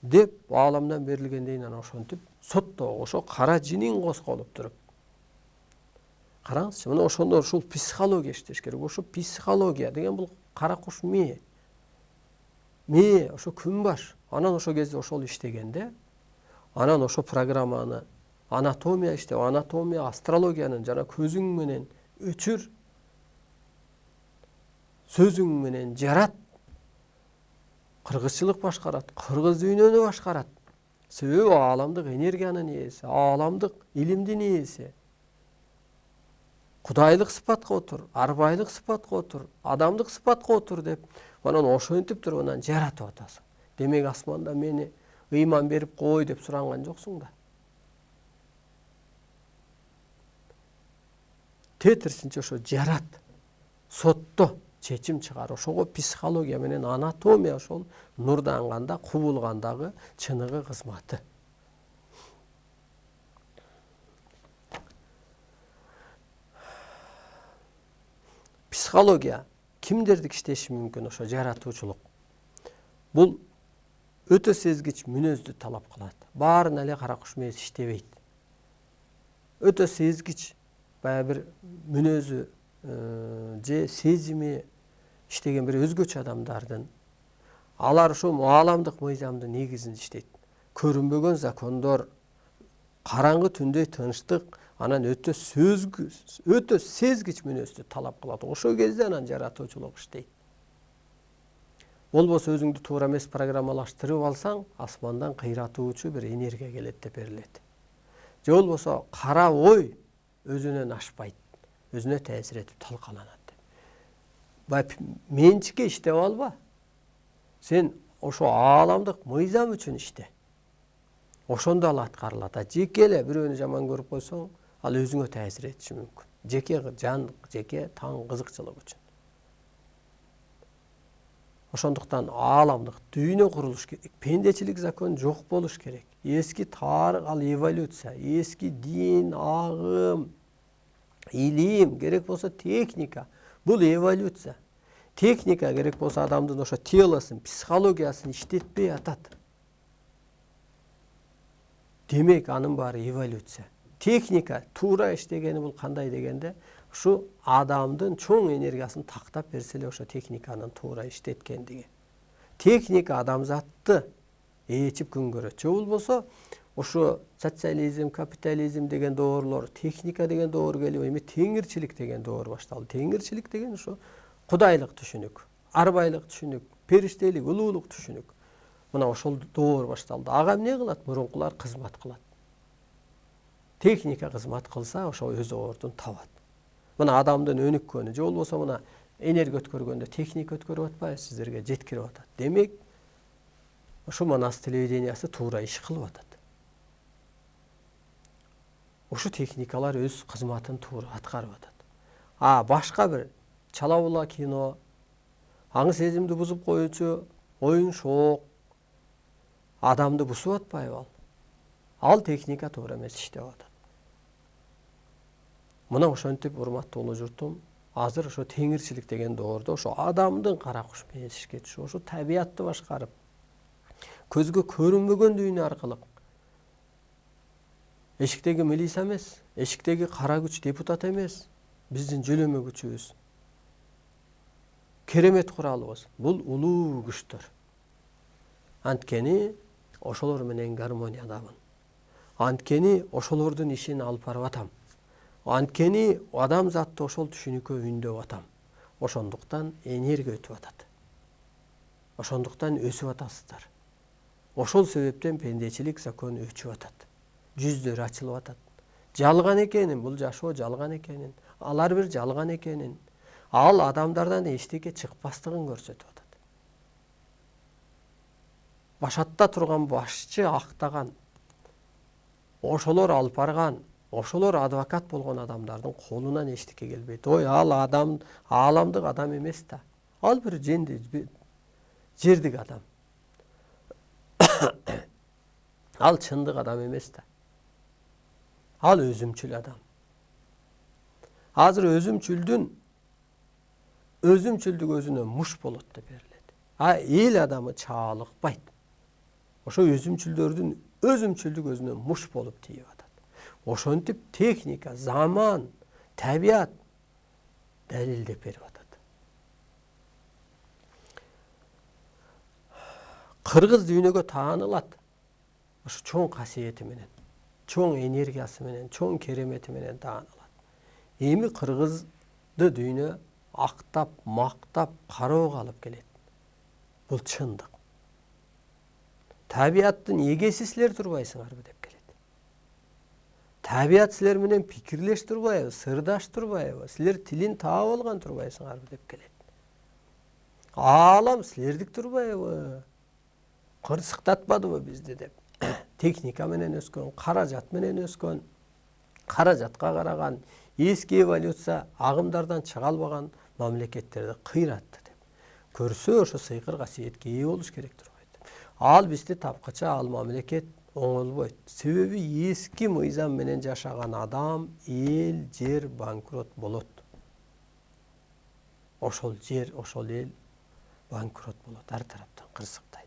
деп ааламдан берилгенден анан ошентип соттоо, ошо кара жинин козголуп туруп. Караңызчы, мына ошондо ушул психология иштеш керек. Ошо психология деген бул кара куш мээ ошо күн баш. Анан ошо кезде ошол иштегенде, анан ошо программаны анатомия иштеп, анатомия, астрологиянын жана көзүң менен өчүр, сөзүң менен жарат, кыргызчылык башкарат, кыргыз дүйнөнү башкарат. Себеби ааламдык энергиянын ээси, ааламдык илимдин ээси. Кудайлык сыпатка отур, арбайлык сыпатка отур, адамдык сыпатка отур деп, анан ошентип туруп анан жаратып атасың. Демек асманда мени ыйман берип кой деп суранган жоксуң да. Тетирсинче ошо жарат, сотто чечим чыгар. Ошого психология менен анатомия ошол нурданганда, кубулгандагы чыныгы кызматы. Психология кимдерди иштеши мүмкүн? Ошо жаратуучулук. Бул өтө сезгич мүнөздү талап кылат. Баарын эле кара куш мээси иштебейт. Өтө сезгич баягы бир мүнөзү же сезими иштеген бир өзгөчө адамдардын, алар ошо ааламдык мыйзамдын негизинде иштейт. Көрүнбөгөн закондор, караңгы түндөй тынчтык, анан өтө сезгич мүнөздү талап кылат. Ошол кезде анан жаратуучулук иштейт. Болбосо өзүңдү туура эмес программалаштырып алсаң, асмандан кыйратуучу бир энергия келет деп берилет. Же болбосо кара ой өзүнөн ашпайт, өзүнө таасир этип талкаланат. Менчикке иштеп алба. Сен ошо ааламдык мыйзам үчүн иште. Ошондо ал аткарылат. Жеке эле бирөөнү жаман көрүп койсоң, ал өзүңө таасир этиши мүмкүн. Жеке жан, жеке таң кызыкчылык үчүн. Ошондуктан ааламдык дүйнө курулуш керек. Пендечилик закон жок болуш керек. Эски тарых, ал эволюция, эски дин, агым, илим, керек болсо техника. Бул эволюция. Техника керек болсо адамдын ошо телосун, психологиясын иштетпей атат. Демек анын баары эволюция. Техника туура иштегени бул кандай дегенде, ушу адамдын чоң энергиясын тактап берсе эле ошо техниканын туура иштеткендиги. Техника адамзатты ээчип күн көрөт. Же болбосо ошо социализм, капитализм деген доорлор, техника деген доор келип, эми теңирчилик деген доор башталды. Теңирчилик деген ошо кудайлык түшүнүк, арбайлык түшүнүк, периштелик, улуулук түшүнүк. Мына ошол доор башталды. Ага эмне кылат? Мурункулар кызмат кылат. Техника кызмат кылса, ошо өз ордун табат. Мына адамдын өнүккөнү, же болбосо мына энергия өткөргөндө техника өткөрүп атпайбы, сиздерге жеткирип атат. Демек, ошо Манас телевидениясы туура иш кылып атат. Ошо техникалар өз кызматын туура аткарып атат. Башка бир чала була кино, аң сезимди бузуп коючу оюн шоок адамды бусуп атпайбы ал? Ал техника туура эмес иштеп атат. Мына ошентип, урматтуу улуу журтум, азыр ошо теңирчилик деген доордо ошо адамдын кара куш мээси ишке түшүп, ошо табиятты башкарып, көзгө көрүнбөгөн дүйнө аркылуу, эшиктеги милиция эмес, эшиктеги кара күч депутат эмес, биздин жөлөмө күчүбүз, керемет куралыбыз, бул улуу күчтөр. Анткени ошолор менен гармониядамын. Анткени ошолордун ишин алып барып атам. Анткени адамзатты ошол түшүнүккө үндөп атам. Ошондуктан энергия өтүп атат. Ошондуктан өсүп атасыздар. Ошол себептен пендечилик закону өчүп атат. Жүздөр ачылып атат. Жалган экенин, бул жашоо жалган экенин, алар бир жалган экенин, ал адамдардан эчтеке чыкпастыгын көрсөтүп атат. Башатта турган башчы актаган, ошолор алып барган, ошолор адвокат болгон адамдардын колунан эчтеке келбейт. Ой, ал адам, ааламдык адам эмес да. Ал бир жердик адам. Ал чындык адам эмес да. Ал өзүмчүл адам. Азыр өзүмчүлдүк өзүнө муш болот деп берилет. Эл адамы чаалыкпайт. Ошо өзүмчүлдөрдүн өзүмчүлдүк өзүнө муш болуп тийип атат. Ошентип техника, заман, табият далилдеп берип атат. Кыргыз дүйнөгө таанылат ошо чоң касиети менен, чоң энергиясы менен, чоң керемети менен таанылат. Эми кыргызды дүйнө актап, мактап, кароого алып келет. Бул чындык. Табияттын эгеси силер турбайсыңарбы деп келет. Табият силер менен пикирлеш турбайбы, сырдаш турбайбы, силер тилин таап алган турбайсыңарбы деп келет. Аалам силердик турбайбы, кырсыктатпадыбы бизди деп. Техника менен өскөн, каражат менен өскөн, каражатка караган, эски эволюция агымдардан чыга албаган мамлекеттерди кыйратты деп. Көрсө ошо сыйкыр касиетке ээ болуш керек турбайт. Ал бизди тапкыча, ал мамлекет оңолбойт. Себеби эски мыйзам менен жашаган адам, эл, жер банкрот болот. Ошол жер, ошол эл банкрот болот, ар тараптан кырсыктайт.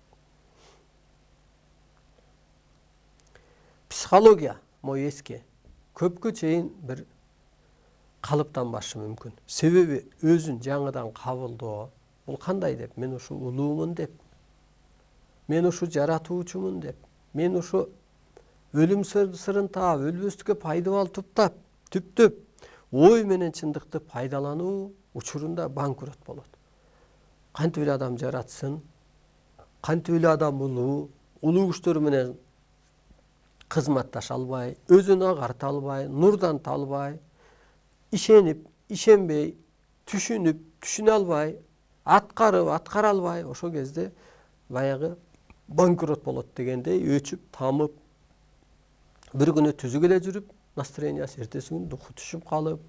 Психология мой эски көпкө чейин бир калыптан башы мүмкүн. Себеби өзүн жаңыдан кабылдоо, бул кандай деп, мен ушу улуумун деп, мен ушу жаратуучумун деп, мен ушу өлүм сырын таап, өлбөстүккө пайдабал түптөп, ой менен чындыкты пайдалануу учурунда банкрот болот. Кантип эле адам жаратсын, кантип эле адам улуу күчтөр менен кызматташа албай, өзүн агарта албай, нурданта албай, ишенип, ишенбей, түшүнүп, түшүнө албай, аткара албай, ошол кезде баягы банкрот болот дегендей өчүп, тамып, бир күнү түзүк эле жүрүп, настроениясы эртеси күнү духу түшүп калып,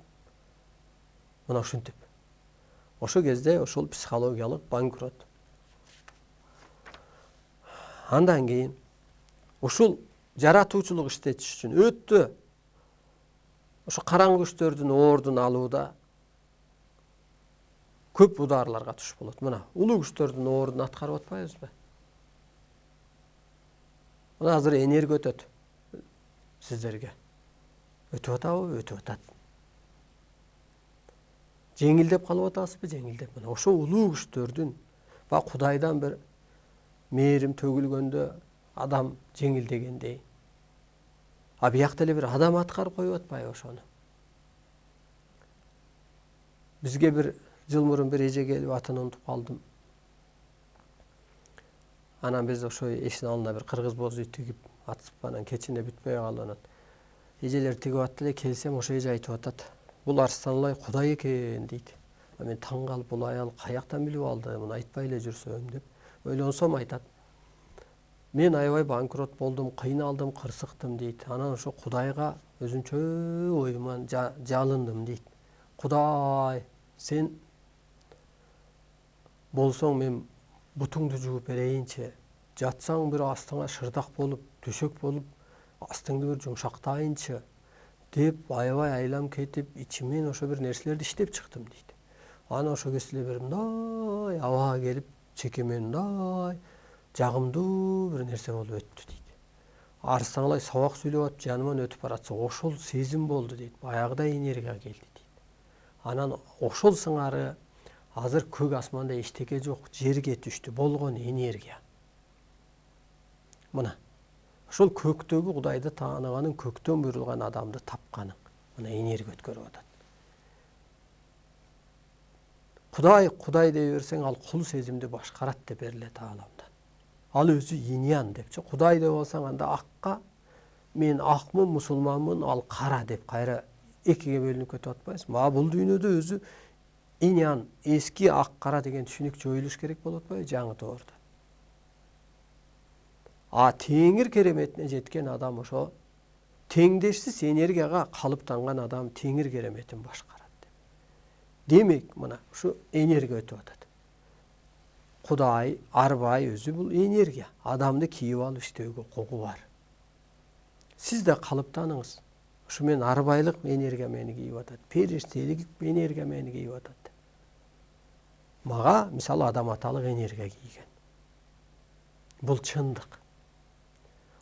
мына ушинтип. Ошол кезде ошол психологиялык банкрот. Андан кийин ушул жаратуучулук иштетиш үчүн өтө ошо караңгы күчтөрдүн ордун алууда көп удаарларга туш болот. Мына улуу күчтөрдүн ордун аткарып атпайбызбы? Мына азыр энергия өтөт сиздерге. Өтүп атабы? Өтүп атат. Жеңилдеп калып атасызбы? Жеңилдеп. Мына ошо улуу күчтөрдүн ба Кудайдан бир мээрим төгүлгөндө адам жеңилдегендей. А биякта эле бир адам аткарып коюп атпайбы ошону? Бизге бир жыл мурун бир эже келип атын унутуп калдым. Анан биз ошо эшин алдына бир кыргыз боз үй тигип атып, анан кечине бүтпөй калды. Анан эжелер тигип атты эле, келсем ошо эже айтып атат. Бул Арстанлай Кудай экен дейт. Мен таң калып, бул аял каяктан билип алды, муну айтпай эле жүрсөм деп ойлонсом айтат. Мен аябай банкрот болдум, кыйналдым, кырсыктым дейт. Анан ошо Кудайга өзүнчө оюман жалындым дейт. Кудай, сен болсоң мен бутуңду жууп берейинчи, жатсаң бир астыңа шырдак болуп, төшөк болуп, астыңды бир жумшактайынчы деп аябай айлам кетип, ичимен ошо бир нерселерди иштеп чыктым дейт. Анан ошо кезде бир мындай аба келип, чекеме мындай жагымдуу бир нерсе болуп өттү дейт. Арстанлай сабак сүйлөп атып жаныман өтүп баратса, ошол сезим болду дейт. Баягыдай энергия келди дейт. Анан ошол сыңары азыр көк асманда эчтеке жок, жерге түштү, болгон энергия. Мына ошол көктөгү Кудайды тааныганын, көктөн буйрулган адамды тапканың, мына энергия өткөрүп атат. Кудай дей берсең, ал кул сезимди башкарат деп берилет ааламда. Ал өзү иньян депчи. Кудай деп алсаң, анда акка мен акмын, мусулманмын, ал кара деп кайра экиге бөлүнүп кетип атпайсызбы? Бул дүйнөдө өзү иньян, эски ак кара деген түшүнүк жоюлуш керек болуп атпайбы жаңы тоордо? А теңир кереметине жеткен адам ошо теңдешсиз энергияга калыптанган адам теңир кереметин башкарат. Демек, мына ушу энергия өтүп атат. Кудай, арбай өзү бул энергия. Адамды кийип алып иштөөгө укугу бар. Сиз да калыптаныңыз. Ушу мен арбайлык энергия мени кийип атат, периштелик энергия мени кийип атат. Мага, мисалы, адам аталык энергия кийген. Бул чындык.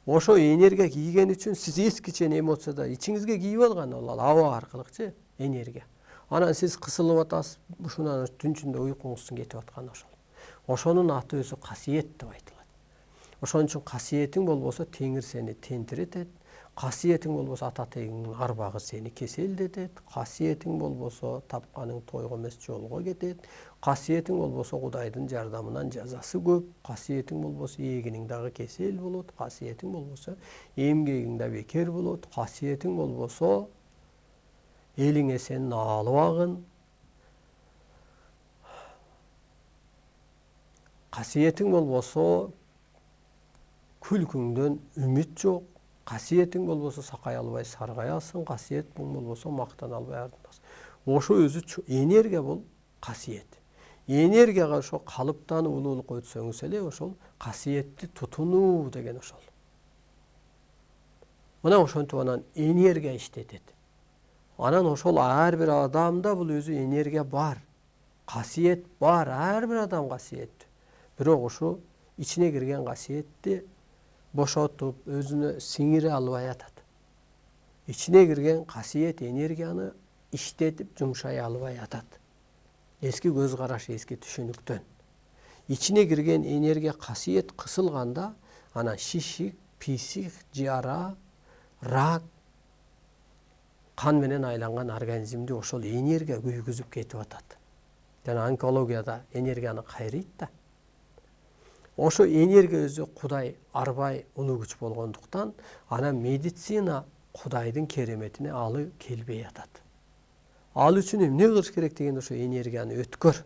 Ошо энергия кийген үчүн сиз эскичен эмоцияда ичиңизге кийип алган ал аба аркылыкчы энергия. Анан сиз кысылып атасыз, ушунан түн ичинде уйкуңуздун кетип атканы ошол. Ошонун аты өзү касиет деп айтылат. Ошон үчүн касиетиң болбосо Теңир сени тентиретет. Касиетиң болбосо ата тегиңдин арбагы сени кеселдетет. Касиетиң болбосо тапканың тойго эмес жолго кетет. Касиетиң болбосо Кудайдын жардамынан жазасы көп. Касиетиң болбосо эгиниң дагы кесел болот. Касиетиң болбосо эмгегиң да бекер болот. Касиетиң болбосо элиңе сенин аалыбагын. Касиетиң болбосо күлкүңдөн үмүт жок. Касиетиң болбосо сакай албай саргаясың. Касиетиң болбосо мактана албай артынасың. Ошо өзү энергия бул касиет. Энергияга ошо калыптанып улуулукка өтсөңүз эле ошол касиетти тутунуу деген ошол. Мына ошентип анан энергия иштетет. Анан ошол ар бир адамда бул өзү энергия бар. Касиет бар, ар бир адам касиеттүү. Бирок ошо ичине кирген касиетти бошотуп, өзүнө сиңире албай атат. Ичине кирген касиет энергияны иштетип жумшай албай атат. Эски көз караш, эски түшүнүктөн. Ичине кирген энергия касиет кысылганда, анан шишик, писик, жара, рак, кан менен айланган организмди ошол энергия күйгүзүп кетип атат. Жана онкологияда энергияны кайрыйт да. Ошо энергия өзү Кудай арбай улуу күч болгондуктан, анан медицина Кудайдын кереметине алы келбей атат. Ал үчүн эмне кылыш керек дегенде ошо энергияны өткөр.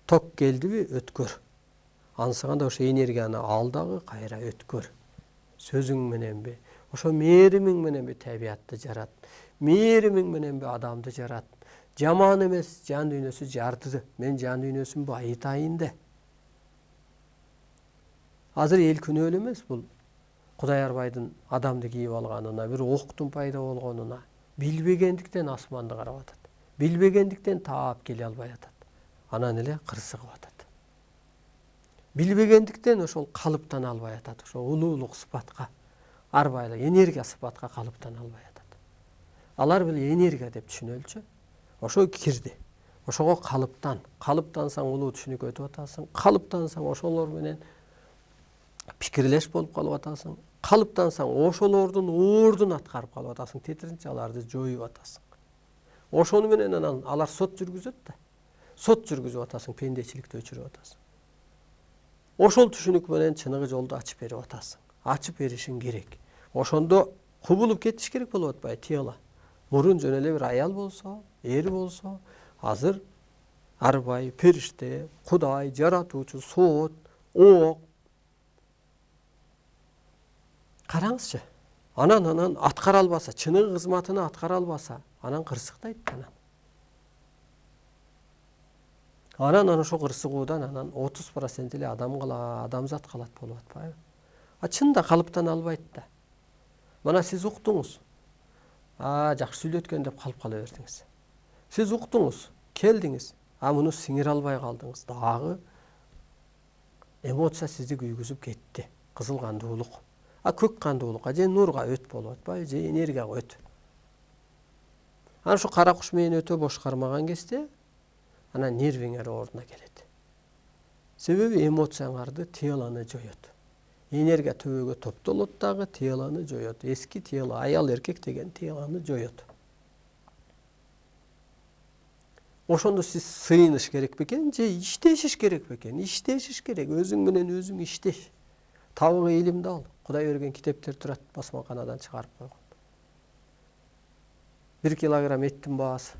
Ток келдиби, өткөр. Ансыганда ошо энергияны ал дагы кайра өткөр. Сөзүң мененби, ошо мээримиң мененби табиатты жарат. Мээримиң мененби адамды жарат. Жаман эмес, жан дүйнөсү жарды. Мен жан дүйнөсүн байытайын де. Азыр эл күнөөлүү эмес бул. Кудай арбайдын адамды кийип алганына, бир октун пайда болгонуна, билбегендиктен асманды карап атат. Билбегендиктен таап келе албай атат. Анан эле кырсыгып атат. Билбегендиктен ошол калыптана албай атат. Ошо улуулук сыпатка, арбайлык энергия сыпатка калыптана албай атат. Алар бул энергия деп түшүнөлчү. Ошо кирди. Ошого калыптансаң улуу түшүнүккө өтүп атасың. Калыптансаң ошолор менен пикирлеш болуп калып атасың. Калыптансаң ошолордун ордун аткарып калып атасың. Тетиринче аларды жоюп атасың. Ошону менен анан алар сот жүргүзөт да. Сот жүргүзүп атасың, пендечиликти өчүрүп атасың. Ошол түшүнүк менен чыныгы жолду ачып берип атасың. Ачып беришиң керек. Ошондо кубулуп кетиш керек болуп атпайбы тело. Мурун жөн эле бир аял болсо, эр болсо, азыр арбай, периште, Кудай, жаратуучу, сот, ок. Караңызчы. Анан аткара албаса, чыныгы кызматыны аткара албаса, анан кырсыктайт анан. Анан ошо кырсыгуудан анан 30% эле адамзат калат болуп атпайбы? Чында калыптана албайт да. Мына сиз уктуңуз. Жакшы сүйлөткөн деп калып кала бердиңиз. Сиз уктуңуз, келдиңиз. Муну сиңире албай калдыңыз. Дагы эмоция сизди күйгүзүп кетти. Кызыл кандуулук. Көк кандуулукка же нурга өт болуп атпайбы, же энергияга өт. Анан ушу кара куш менен өтө бош кармаган кезде, анан нервиңер ордуна келет. Себеби эмоцияңарды телону жоет. Энергия төбөгө топтолот дагы, телону жоет. Эски тело, аял эркек деген телону жоет. Ошондо сиз сыйыныш керек бекен, же иштешиш керек бекен? Иштешиш керек, өзүң менен өзүң иштеш. Табыгы илимди ал. Кудай берген китептер турат, басмаканадан чыгарып койгон. 1 килограмм эттин баасы,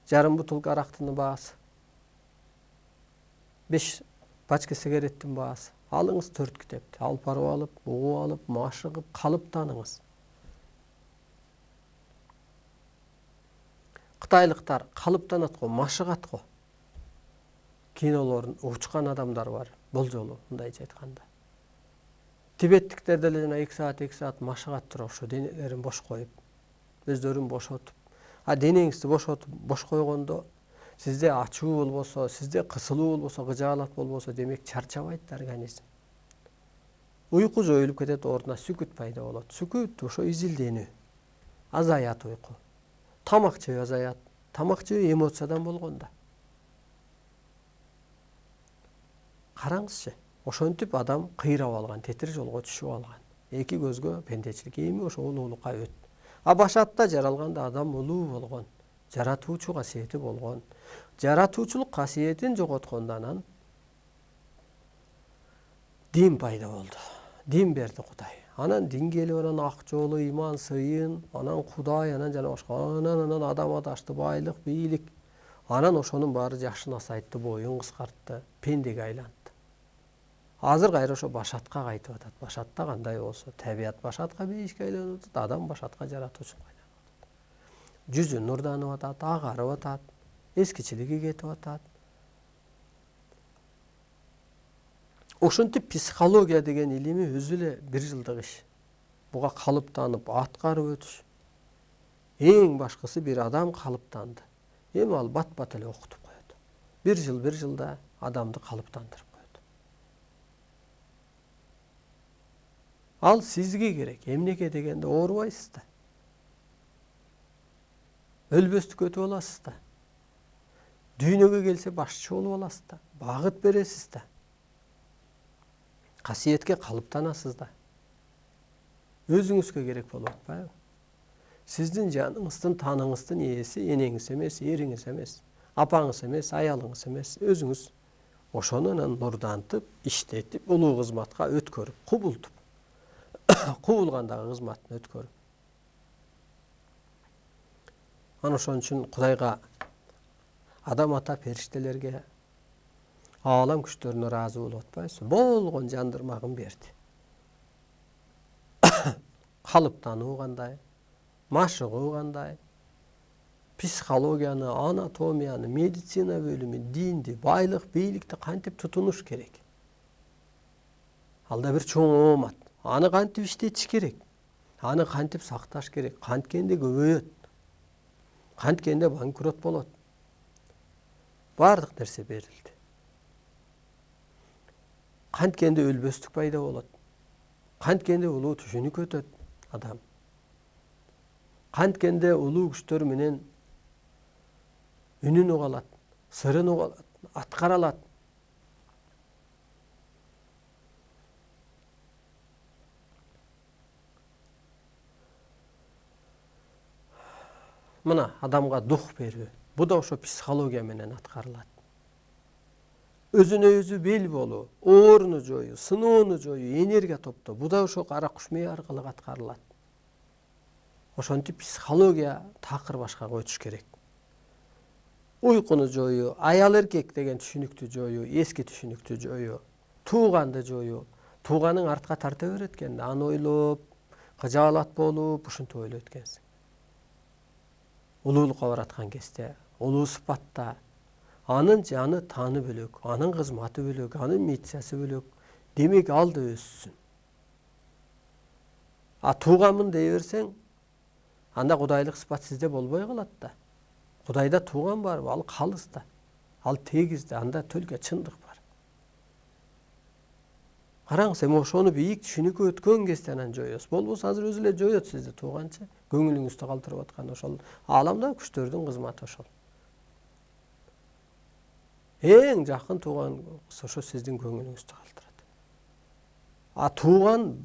жарым бутылка арактын баасы, 5 пачка сигареттин баасы. Алыңыз 4 китепти, алып барып алып, угуп алып, машыгып, калыптаныңыз. Кытайлыктар калыптанат го, машыгат го. Кинолордун учкан адамдар бар, болжолу, мындайча айтканда. Тибеттиктер деле жана 2 саат машыгат туруп, ошо денелерин бош коюп, өздөрүн бошотуп. Денеңизди бошотуп, бош койгондо сизде ачуу болбосо, сизде кысылуу болбосо, кыжаалат болбосо, демек чарчабайт организм. Уйку жоюлуп кетет, ордуна сүкүт пайда болот. Сүкүт ошо изилденүү. Азаят уйку. Тамак жөө азаят. Тамак жөө эмоциядан болгондо. караңызчы. Ошентип адам кыйрап алган, тетир жолго түшүп алган. Эки көзгө пендечилик эми ошо улуулукка өт. Башатта жаралганда адам улуу болгон, жаратуучу касиети болгон. Жаратуучулук касиетин жоготкондо анан дин пайда болду. Дин берди Кудай. Анан дин келип анан ак жолу, иман, сыйын, анан Кудай, анан жана башка, анан адам адашты, байлык, бийлик. Анан ошонун баары жашына сайтты, боюн кыскартты, пендеге айлантты. Азыр кайра ошо башатка кайтып атат. Башатта кандай болсо, табият башатка бейишке айланып атат, адам башатка жаратуучулукка айланып атат. Жүзү нурданып атат, агарып атат, эскичилиги кетип атат. Ошентип психология деген илими өзү эле бир жылдык иш. Буга калыптанып, аткарып өтүш. Эң башкысы бир адам калыптанды. Эми ал бат-бат эле окутуп коет. Бир жылда адамды калыптандырып коет. Ал сизге керек. Эмнеге дегенде оорубайсыз да. Өлбөстүккө өтүп аласыз да. Дүйнөгө келсе башчы болуп аласыз да. Багыт бересиз да. Касиетке калыптанасыз да. Өзүңүзгө керек болуп атпайбы? Сиздин жаныңыздын, таныңыздын ээси энеңиз эмес, эриңиз эмес, апаңыз эмес, аялыңыз эмес, өзүңүз. Ошону анан нурдантып, иштетип, улуу кызматка өткөрүп, кубултуп. Кубулгандагы кызматын өткөрүп. Анан ошон үчүн Кудайга, адам ата периштелерге, аалам күчтөрүнө ыраазы болуп атпайсызбы? Болгон жандырмагын берди. Калыптануу кандай, машыгуу кандай, психологияны, анатомияны, медицина бөлүмү, динди, байлык, бийликти кантип тутунуш керек? Алда бир чоң оомат. Аны кантип иштетиш керек? Аны кантип сакташ керек? Канткенде көбөйөт? Канткенде банкрот болот? Бардык нерсе берилди. Канткенде өлбөстүк пайда болот? Канткенде улуу түшүнүк өтөт адам? Канткенде улуу күчтөр менен үнүн угалат, сырын угалат, аткара алат? Мына адамга дух берүү. Бу да ошо психология менен аткарылат. Өзүнө өзү бел болуу, ооруну жоюу, сыноону жоюу, энергия топтоо. Бу да ошо кара куш мээ аркылуу аткарылат. Ошентип психология такыр башкага өтүш керек. Уйкуну жоюу, аял эркек деген түшүнүктү жоюу, эски түшүнүктү жоюу, тууганды жоюу. Тууганың артка тарта берет экен, аны ойлоп, кыжаалат болуп, ушинтип ойлойт экенсиң. Улуулукка бараткан кезде, улуу сыпатта, анын жаны таны бөлөк, анын кызматы бөлөк, анын миссиясы бөлөк. Демек ал да өссүн. Тууганмын дей берсең, анда кудайлык сыпат сизде болбой калат да. Кудайда тууган барбы? Ал калыс да. Ал тегиз да, анда төлкө чындык бар. Караңыз, эми ошону бийик түшүнүккө өткөн кезде анан жоёсуз. Болбосо азыр өзү эле жоёт сизди тууганчы. Көңүлүңүздү калтырып аткан ошол. Ааламда күчтөрдүн кызматы ошол. Эң жакын тууган ошо сиздин көңүлүңүздү калтырат. Тууган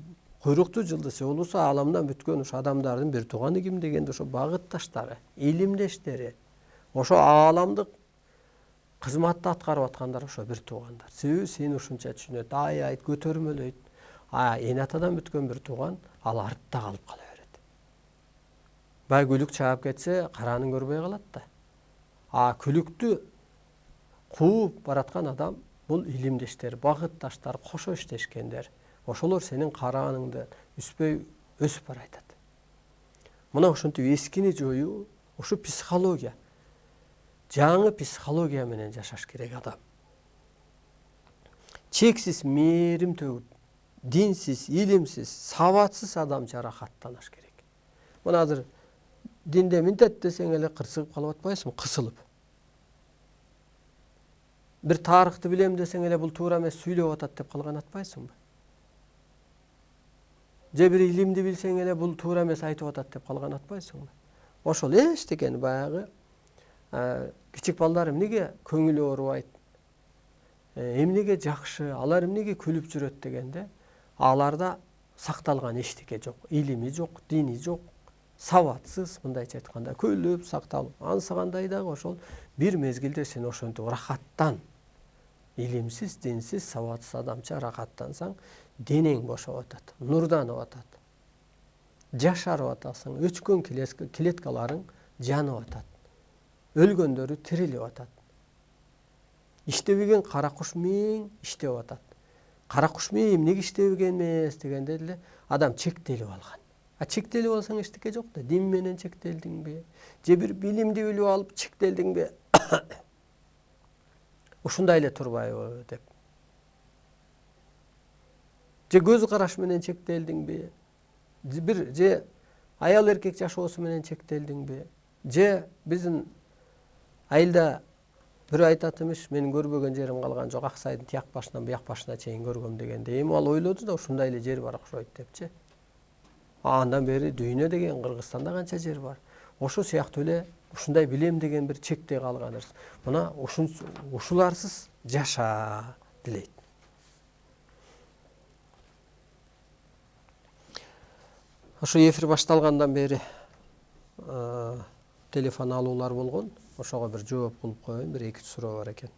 куйруктуу жылдызчы болбосо ааламдан бүткөн ошо адамдардын бир тууганы ким дегенде ошо багытташтары, илимдештери, ошо ааламдык кызматты аткарып аткандар ошо бир туугандар. Себеби сени ушунча түшүнөт, айайт, көтөрмөлөйт. Эне атадан бүткөн бир тууган ал артта калып кала берет. Бай күлүк чаап кетсе, каранын көрбөй калат да. Күлүктү кууп бараткан адам бул илимдештер, багытташтар, кошо иштешкендер. Ошолор сенин карааныңды үспөй өсүп барайтат. Мына ошентип эскини жоюу, ушу психология. Жаңы психология менен жашаш керек адам. Чексиз мээрим төгүп, динсиз, илимсиз, сабатсыз адам жаракаттанаш керек. Мына азыр динде минтет десең эле кырсыгып калып атпайсыңбы? Кысылып. Бир тарыхты билем десең эле бул туура эмес сүйлөп атат деп калган атпайсыңбы? Же бир илимди билсең эле бул туура эмес айтып атат деп калган атпайсыңбы? Ошол эчтекени баягы кичик балдар эмнеге көңүлү оорубайт? эмнеге жакшы, алар эмнеге күлүп жүрөт дегенде, аларда сакталган эчтеке жок, илими жок, дини жок, сабатсыз, мындайча айтканда күлүп сакталып, ансыгандай дагы ошол бир мезгилде сен ошентип рахаттан, илимсиз, динсиз, сабатсыз адамча рахаттансаң, денең бошоп атат, нурданып атат, жашарып атасың, өчкөн клеткаларың жанып атат, өлгөндөрү тирилип атат. Иштебеген кара куш миң иштеп атат. Кара куш миң эмнеге иштебеген эмес дегенде эле адам чектелип алган. А чектелип алсаң эчтеке жок да, дин менен чектелдиңби? Же бир билимди билип алып чектелдиңби? Ушундай эле турбайбы деп. Же көз караш менен чектелдиңби? Же аял эркек жашоосу менен чектелдиңби? Же биздин айылда бирөө айтат эмиш, менин көрбөгөн жерим калган жок, Аксайдын тияк башынан буяк башына чейин көргөм дегенде, эми ал ойлоду да ушундай эле жер бар окшойт депчи. Андан бери дүйнө деген Кыргызстанда канча жер бар. Ошо сыяктуу эле ушундай билем деген бир чекте калганбыз. Мына ушуларсыз жаша дилейт. Ошо эфир башталгандан бери телефон алуулар болгон. Ошого бир жооп кылып коеюн, бир 2 суроо бар экен.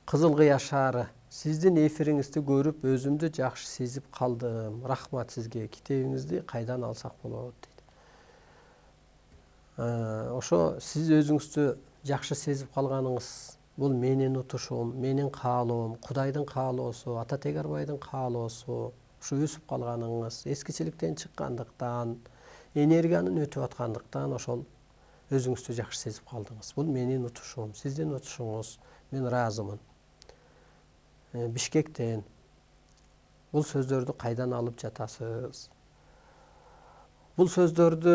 Кызыл Кыя шаары, сиздин эфириңизди көрүп өзүмдү жакшы сезип калдым. Рахмат сизге. Китебиңизди кайдан алсак болот дейт. Ошо сиз өзүңүздү жакшы сезип калганыңыз бул менин утушум, менин каалоом, Кудайдын каалоосу, Ата Тегербайдын каалоосу. Ушу өсүп калганыңыз, эскичиликтен чыккандыктан, энергиянын өтүп аткандыктан ошол өзүңүздү жакшы сезип калдыңыз. Бул менин утушум, сиздин утушуңуз. Мен ыраазымын. Бишкектен бул сөздөрдү кайдан алып жатасыз? Бул сөздөрдү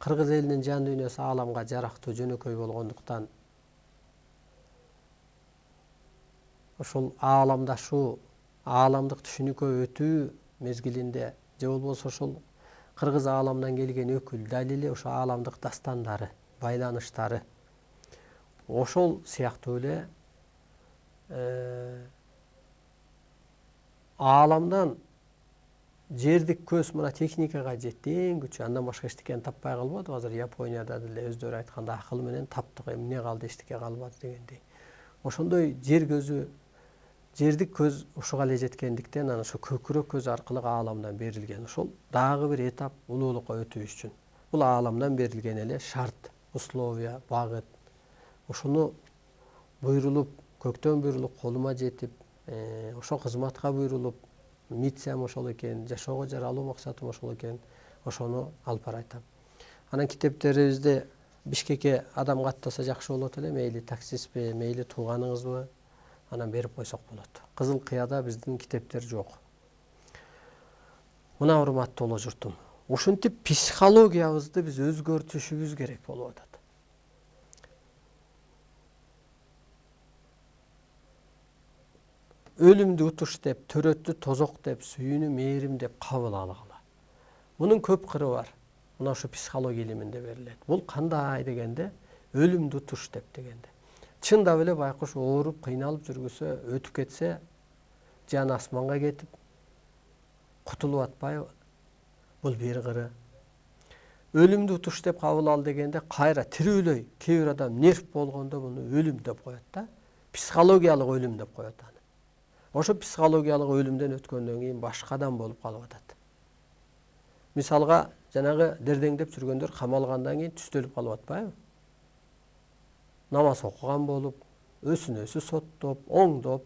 кыргыз элинин жан дүйнөсү ааламга жарактуу, жөнөкөй болгондуктан ошол ааламдашуу, ааламдык түшүнүккө өтүү мезгилинде же болбосо ошол кыргыз ааламдан келген өкүл, дал эле ошо ааламдык дастандары, байланыштары ошол сыяктуу эле ааламдан жердик көз мына техникага жетти, эң күчү, андан башка эчтекени таппай калбады. Азыр Японияда деле өздөрү айтканда акыл менен таптык, эмне калды, эчтеке калбады дегендей. Ошондой жер көзү, жердик көз ушуга эле жеткендиктен анан ошо көкүрөк көз аркылуу ааламдан берилген. Ошол дагы бир этап улуулукка өтүү үчүн. Бул ааламдан берилген эле шарт, условия, багыт. Ошону буйрулуп, көктөн буйрулуп колума жетип, ошо кызматка буйрулуп, миссиям ошол экен, жашоого жаралуу максатым ошол экен, ошону алып барайтам. Анан китептерибизде Бишкекке адам каттаса жакшы болот эле, мейли таксистпи, мейли тууганыңызбы, анан берип койсок болот. Кызыл Кыяда биздин китептер жок. Мына урматтуу улуу журтум, ушинтип психологиябызды биз өзгөртүшүбүз керек болуп атат. Өлүмдү утуш деп, төрөттү тозок деп, сүйүүнү мээрим деп кабыл алгыла. Мунун көп кыры бар. Мына ошо психология илиминде берилет. Бул кандай дегенде, өлүмдү утуш деп дегенде. Чындап эле байкуш ооруп, кыйналып жүргүсө, өтүп кетсе, жаны асманга кетип, кутулуп атпайбы? Бул бир кыры. Өлүмдү утуш деп кабыл ал дегенде, кайра тирүүлөй, кээ бир адам нерв болгондо муну өлүм деп коет да. Психологиялык өлүм деп коет аны. Ошо психологиялык өлүмдөн өткөндөн кийин башка адам болуп калып атат. Мисалга, жанагы дердеңдеп жүргөндөр камалгандан кийин түстөлүп калып атпайбы? Намаз окуган болуп, өсүн-өсү соттоп, оңдоп,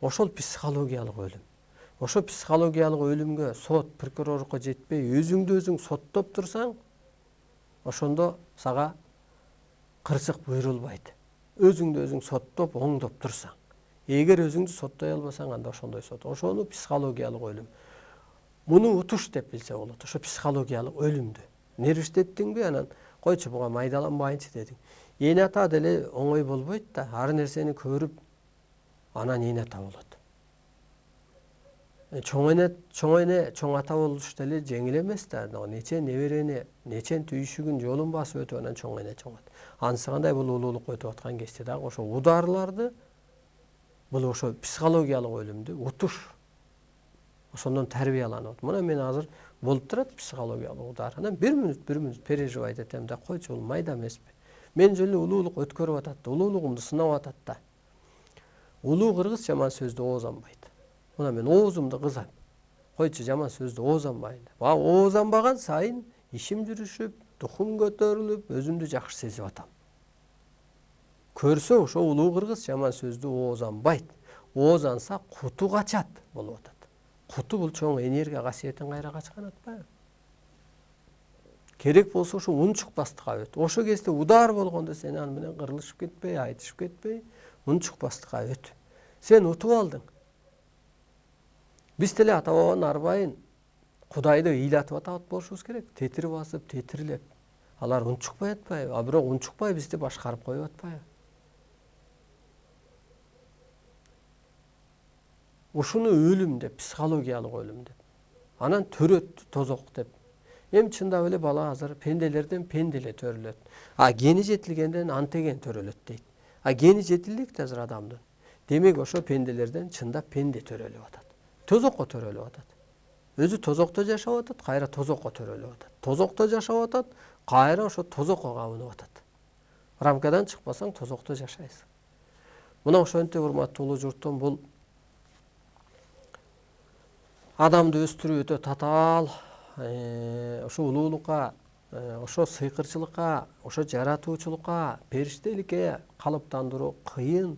ошол психологиялык өлүм. Ошо психологиялык өлүмгө сот, прокурорлукка жетпей, өзүңдү өзүң соттоп турсаң, ошондо сага кырсык буйрулбайт. Өзүңдү өзүң соттоп, оңдоп турсаң. Эгер өзүңдү соттой албасаң, анда ошондой сот. Ошону психологиялык өлүм. Муну утуш деп билсе болот. Ошо психологиялык өлүмдү. Нервиштеттиңби, анан койчу буга майдаланбайынчы дедиң. Эне ата деле оңой болбойт да, ар нерсени көрүп, анан эне ата болот. чоң ата болуш деле жеңил эмес да. Нече неберени, нечен түйшүгүн жолун басып өтүп анан чоң ата. Анысы кандай бул улуулукка өтүп аткан кезде дагы ошо ударларды, бул ошо психологиялык өлүмдү утуш ошондон тарбияланып. Мына мен азыр болуп турат психологиялык удар. Анан бир мүнөт переживать этем да, койчу бул майда эмеспи. Мен жөн эле улуулук өткөрүп атат да, улуулугумду сынап атат да. Улуу кыргыз жаман сөздү оозанбайт. Мына мен оозумду кызам. Койчу жаман сөздү оозанбайын деп. Оозанбаган сайын ишим жүрүшүп, духум көтөрүлүп, өзүмдү жакшы сезип атам. Көрсө ошо улуу кыргыз жаман сөздү оозанбайт. Оозанса куту качат болуп атат. Куту бул чоң энергия касиетин кайра качкан атпайбы? Керек болсо ошо унчукпастыкка өт. Ошо кезде удар болгондо сен аны менен кырылышып кетпей, айтышып кетпей, унчукпастыкка өт. Сен утуп алдың. Биз деле ата бабанын арбайын Кудайды ыйлатып атат болушубуз керек. Тетир басып, тетирлеп. Алар унчукпай атпайбы? А бирок унчукпай бизди башкарып коюп атпайбы? Ушуну өлүм деп, психологиялык өлүм деп. Анан төрөттү тозок деп. Эми чындап эле бала азыр пенделерден пенделе төрөлөт. Гени жетилгенден антеген төрөлөт дейт. Гени жетилдик азыр адамдын. Демек ошо пенделерден чындап пенде төрөлүп атат. Тозокко төрөлүп атат. Өзү тозокто жашап атат, кайра тозокко төрөлүп атат. Тозокто жашап атат, кайра ошо тозокко кабынып атат. Рамкадан чыкпасаң тозокто жашайсың. Мына ошентип урматтуу улуу журтум, бул адамды өстүрүү өтө татаал. Ошо улуулукка, ошо сыйкырчылыкка, ошо жаратуучулукка, периштеликке калыптандыруу кыйын,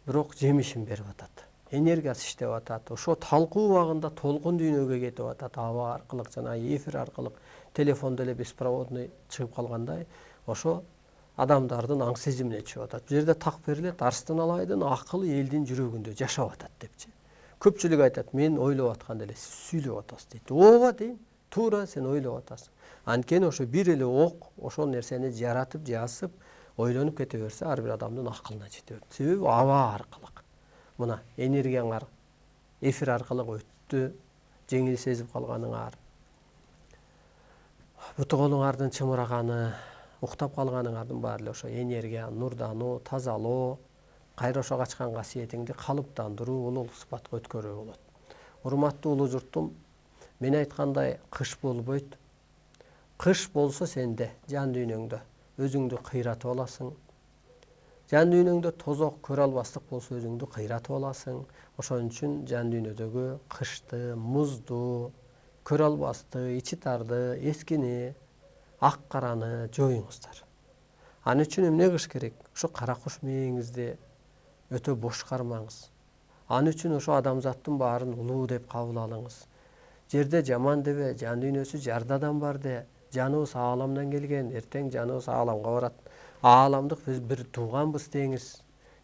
бирок жемишин берип атат. Энергиясы иштеп атат. Ошо талкуу убагында толкун дүйнөгө кетип атат. Аба аркылык, жана эфир аркылык, телефон деле беспроводный чыгып калгандай, ошо адамдардын аң сезимине чыгып атат. Бул жерде так берилет, Арстан Алайдын акылы элдин жүрөгүндө жашап атат депчи. Көпчүлүк айтат, мен ойлоп атканда эле сиз сүйлөп атасыз дейт. Ооба дейм, туура сен ойлоп атасың. Анткени ошо бир эле ок ошол нерсени жаратып, жазып, ойлонуп кете берсе, ар бир адамдын акылына жете берет. Себеби аба аркылык. Мына энергияңар эфир аркылык өттү, жеңил сезип калганыңар, буту колуңардын чымыраганы, уктап калганыңардын баары эле ошо энергия, нурдануу, тазалоо, кайра ошо качкан касиетиңди калыптандыруу, улуулук сыпатка өткөрүү болот. Урматтуу улуу журтум, мен айткандай кыш болбойт. Кыш болсо сенде, жан дүйнөңдө өзүңдү кыйратып аласың. Жан дүйнөңдө тозок, көрө албастык болсо өзүңдү кыйратып аласың. Ошон үчүн жан дүйнөдөгү кышты, музду, көрө албасты, ичи тарды, эскини, ак караны жоюңуздар. Аны үчүн эмне кылыш керек? Ошо кара куш мээңизди өтө бош кармаңыз. Аны үчүн ошо адамзаттын баарын улуу деп кабыл алыңыз. Жерде жаман дебе, жан дүйнөсү жарда адам бар де. Жаныбыз ааламдан келген, эртең жаныбыз ааламга барат. Ааламдык биз бир тууганбыз деңиз.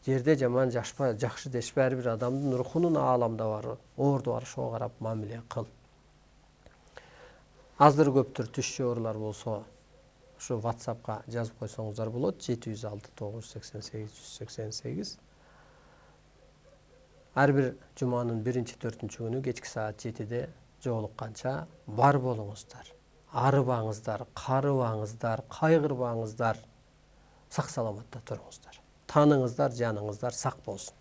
Жерде жаман жакшы дешпе, ар бир адамдын рухунун ааламда бар, орду бар, ошого карап мамиле кыл. Аздыр көптүр түш жоорулар болсо, ошо WhatsAppка жазып койсоңуздар болот. 706 988 188. Ар бир жуманын 1-4 күнү кечки саат 7-де жолукканча бар болуңуздар. Арыбаңыздар, карыбаңыздар, кайгырбаңыздар. Сак саламатта туруңуздар. Таныңыздар, жаныңыздар сак болсун.